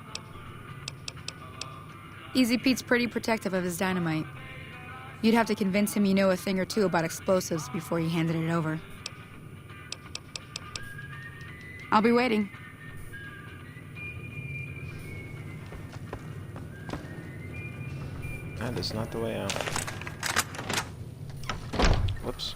Easy Pete's pretty protective of his dynamite. You'd have to convince him you know a thing or two about explosives before you handed it over. I'll be waiting. That is not the way out. Whoops.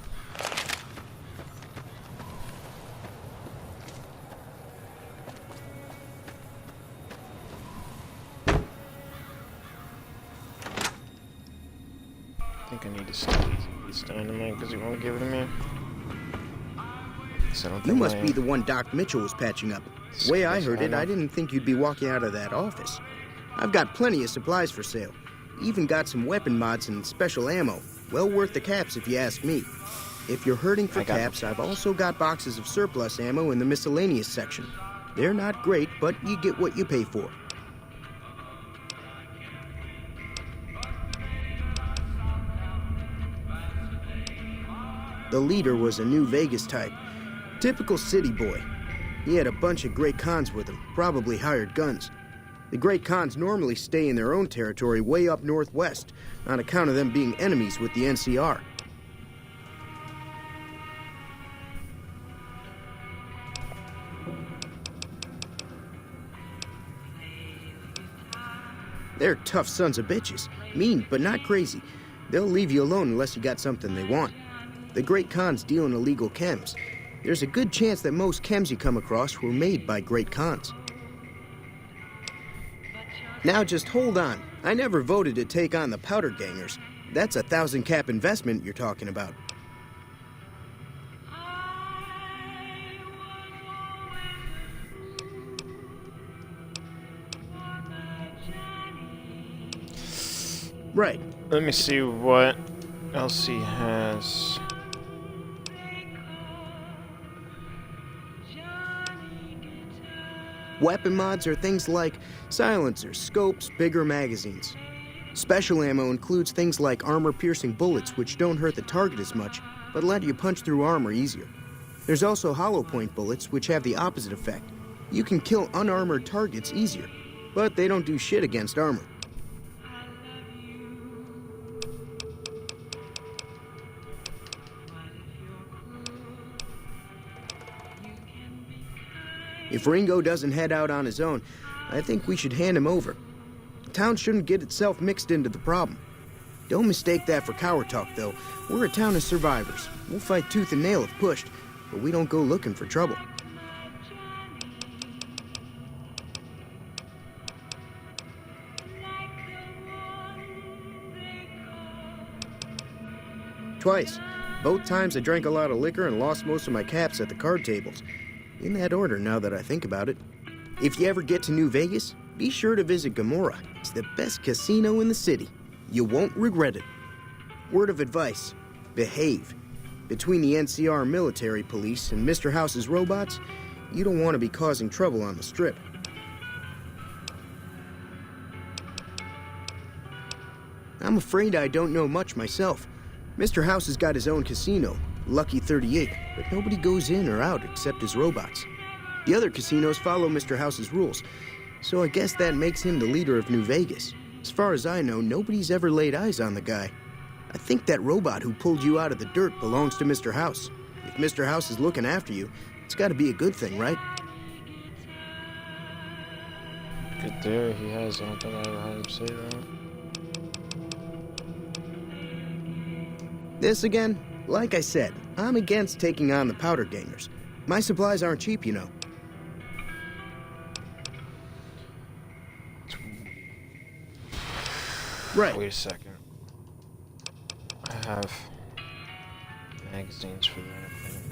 I think I need to steal these dynamite because he won't give it to me. So I don't You think must I be am. the one Doc Mitchell was patching up. The way I heard it, know. I didn't think you'd be walking out of that office. I've got plenty of supplies for sale. Even got some weapon mods and special ammo. Well worth the caps if you ask me. If you're hurting for caps, I've also got boxes of surplus ammo in the miscellaneous section. They're not great, but you get what you pay for. The leader was a New Vegas type. Typical city boy. He had a bunch of Great Khans with him, probably hired guns. The Great Khans normally stay in their own territory way up northwest, on account of them being enemies with the NCR. They're tough sons of bitches. Mean, but not crazy. They'll leave you alone unless you got something they want. The Great Khans deal in illegal chems. There's a good chance that most chems you come across were made by Great Khans. Now just hold on. I never voted to take on the Powder Gangers. That's a 1,000 cap investment you're talking about. Right. Let me see what else he has. Weapon mods are things like silencers, scopes, bigger magazines. Special ammo includes things like armor-piercing bullets, which don't hurt the target as much, but let you punch through armor easier. There's also hollow point bullets, which have the opposite effect. You can kill unarmored targets easier, but they don't do shit against armor. If Ringo doesn't head out on his own, I think we should hand him over. The town shouldn't get itself mixed into the problem. Don't mistake that for coward talk, though. We're a town of survivors. We'll fight tooth and nail if pushed, but we don't go looking for trouble. Twice. Both times I drank a lot of liquor and lost most of my caps at the card tables. In that order, now that I think about it. If you ever get to New Vegas, be sure to visit Gomorrah. It's the best casino in the city. You won't regret it. Word of advice, behave. Between the NCR military police and Mr. House's robots, you don't want to be causing trouble on the Strip. I'm afraid I don't know much myself. Mr. House has got his own casino, Lucky 38, but nobody goes in or out except his robots. The other casinos follow Mr. House's rules, so I guess that makes him the leader of New Vegas. As far as I know, nobody's ever laid eyes on the guy. I think that robot who pulled you out of the dirt belongs to Mr. House. If Mr. House is looking after you, it's got to be a good thing, right? Good theory he has. I don't think I ever heard him say that. This again? Like I said, I'm against taking on the Powder Gangers. My supplies aren't cheap, you know. Right. Wait a second. I have magazines for that, I think.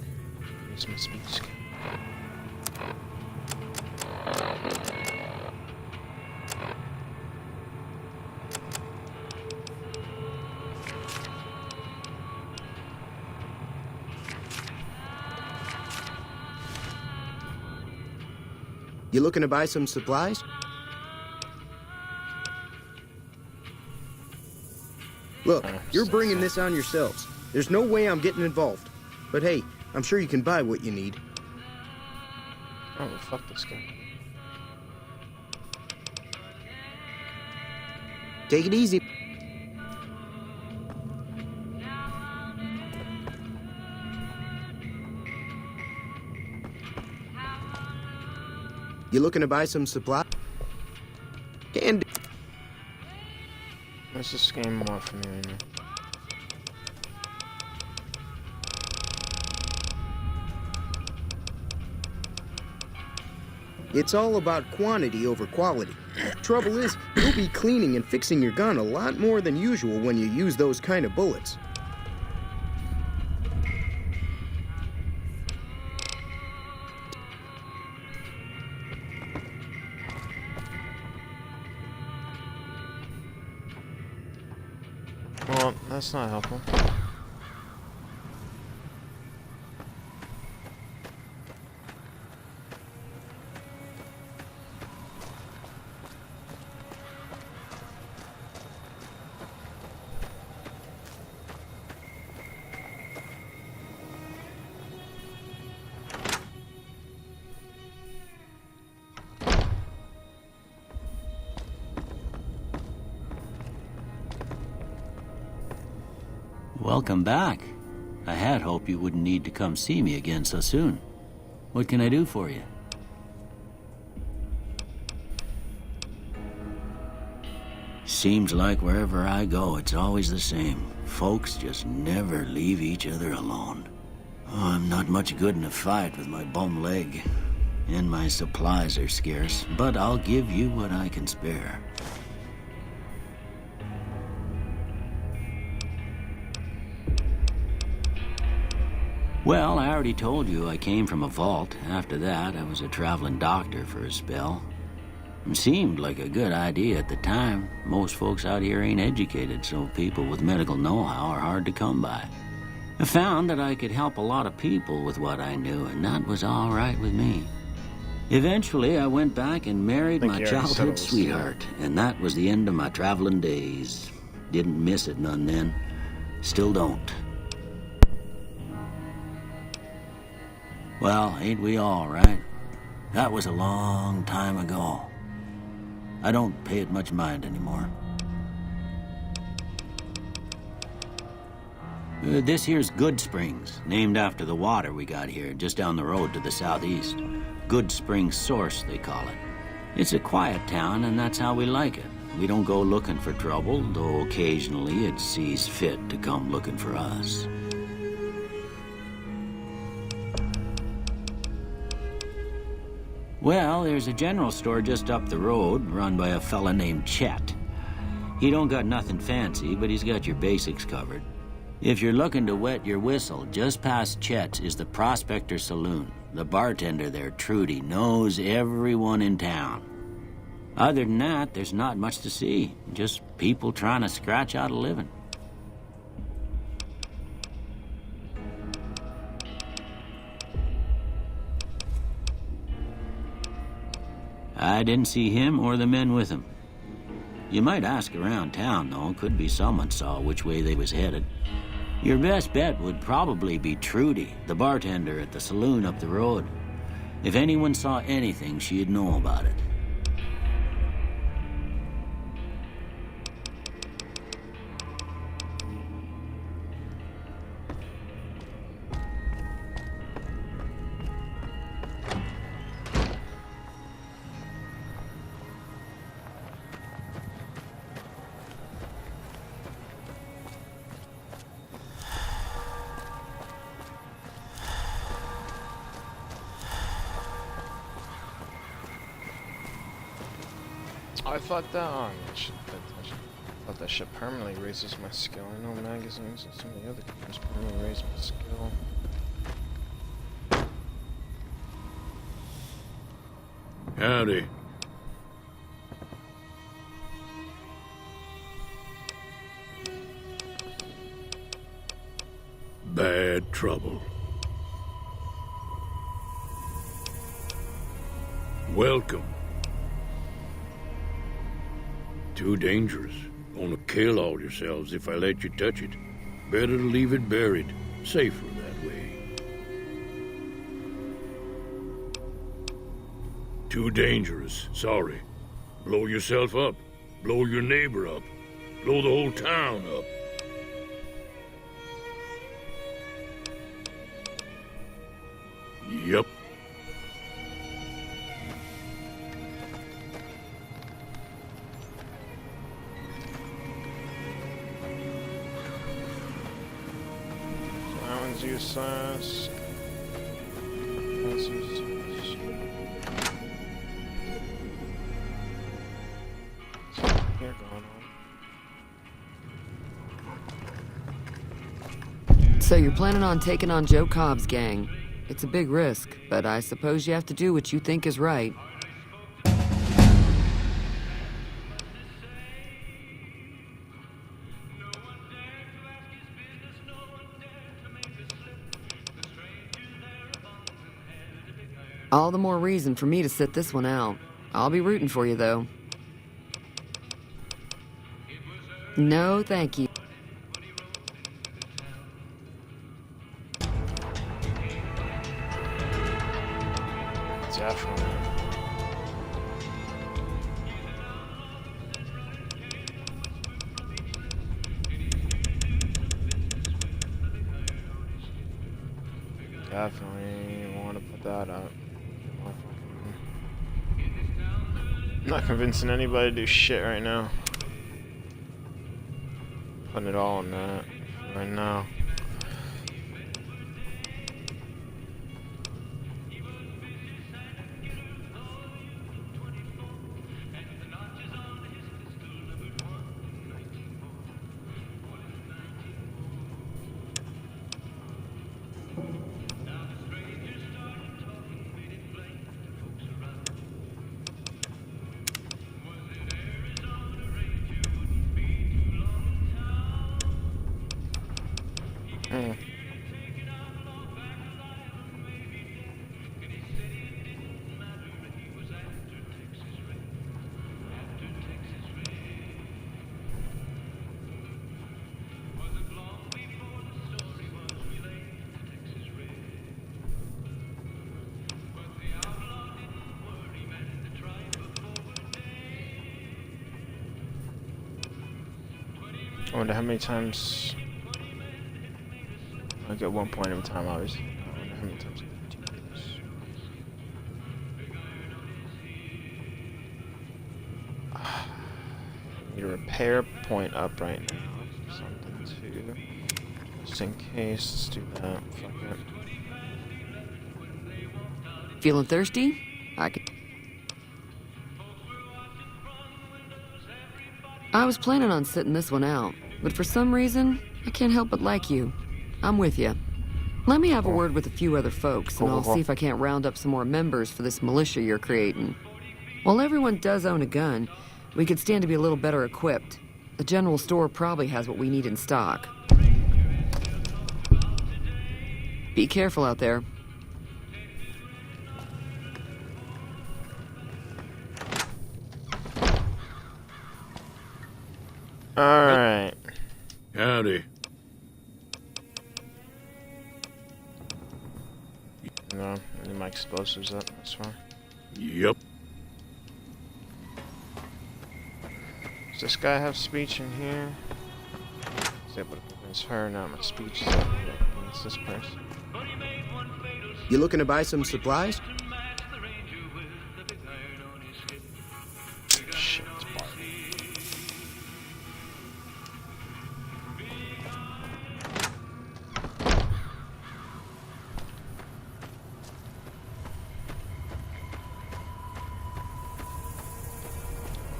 Use my speed scan. You looking to buy some supplies? Look, you're bringing this on yourselves. There's no way I'm getting involved. But hey, I'm sure you can buy what you need. Oh, well, fuck this guy. Take it easy. You looking to buy some supply? Can do. What's this game more for me right now? It's all about quantity over quality. Trouble is, you'll be cleaning and fixing your gun a lot more than usual when you use those kind of bullets. Well, that's not helpful. Welcome back. I had hoped you wouldn't need to come see me again so soon. What can I do for you? Seems like wherever I go, it's always the same. Folks just never leave each other alone. Oh, I'm not much good in a fight with my bum leg. And my supplies are scarce, but I'll give you what I can spare. Well, I already told you I came from a vault. After that, I was a traveling doctor for a spell. It seemed like a good idea at the time. Most folks out here ain't educated, so people with medical know-how are hard to come by. I found that I could help a lot of people with what I knew, and that was all right with me. Eventually, I went back and married my childhood sweetheart, and that was the end of my traveling days. Didn't miss it none then. Still don't. Well, ain't we all, right? That was a long time ago. I don't pay it much mind anymore. This here's Good Springs, named after the water we got here, just down the road to the southeast. Good Springs Source, they call it. It's a quiet town, and that's how we like it. We don't go looking for trouble, though occasionally it sees fit to come looking for us. Well, there's a general store just up the road, run by a fella named Chet. He don't got nothing fancy, but he's got your basics covered. If you're looking to wet your whistle, just past Chet's is the Prospector Saloon. The bartender there, Trudy, knows everyone in town. Other than that, there's not much to see. Just people trying to scratch out a living. I didn't see him or the men with him. You might ask around town, though. Could be someone saw which way they was headed. Your best bet would probably be Trudy, the bartender at the saloon up the road. If anyone saw anything, she'd know about it. I thought that I thought that shit permanently raises my skill. I know magazines and some of the other games permanently raise my skill. Howdy. Bad trouble. Welcome. Too dangerous. Gonna kill all yourselves if I let you touch it. Better to leave it buried. Safer that way. Too dangerous. Sorry. Blow yourself up. Blow your neighbor up. Blow the whole town up. Yup. you sauce. Add some sauce. Something here going on. So you're planning on taking on Joe Cobb's gang. It's a big risk, but I suppose you have to do what you think is right. All the more reason for me to sit this one out. I'll be rooting for you, though. No, thank you. Definitely. Definitely want to put that up. I'm not convincing anybody to do shit right now. Putting it all on that right now. I wonder how many times I get 1 point every time, obviously. I wonder how many times I can do this. Need a repair point up right now. Something to, just in case. Let's do that. Fuck it. Feeling thirsty? I was planning on sitting this one out, but for some reason, I can't help but like you. I'm with you. Let me have a word with a few other folks, and I'll see if I can't round up some more members for this militia you're creating. While everyone does own a gun, we could stand to be a little better equipped. The general store probably has what we need in stock. Be careful out there. Alright. Howdy. No, I need my explosives up, that's fine. Yep. Does this guy have speech in here? Is able to convince her, not my speech is up here. It's this person. You looking to buy some supplies? Shit, it's Bart.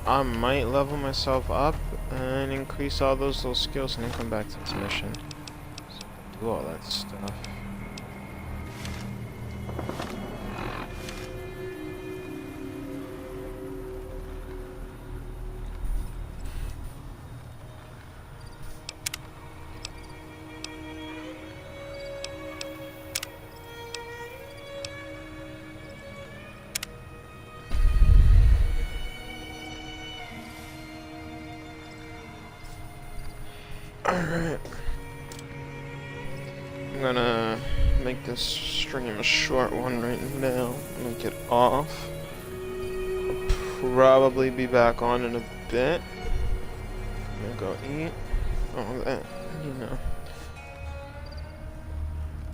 I might level myself up and increase all those little skills and then come back to this mission. So do all that stuff. Alright. I'm gonna make this stream a short one right now. Make it off. I'll probably be back on in a bit. I'm gonna go eat. All that, you know.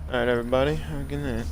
Alright everybody, have a good night.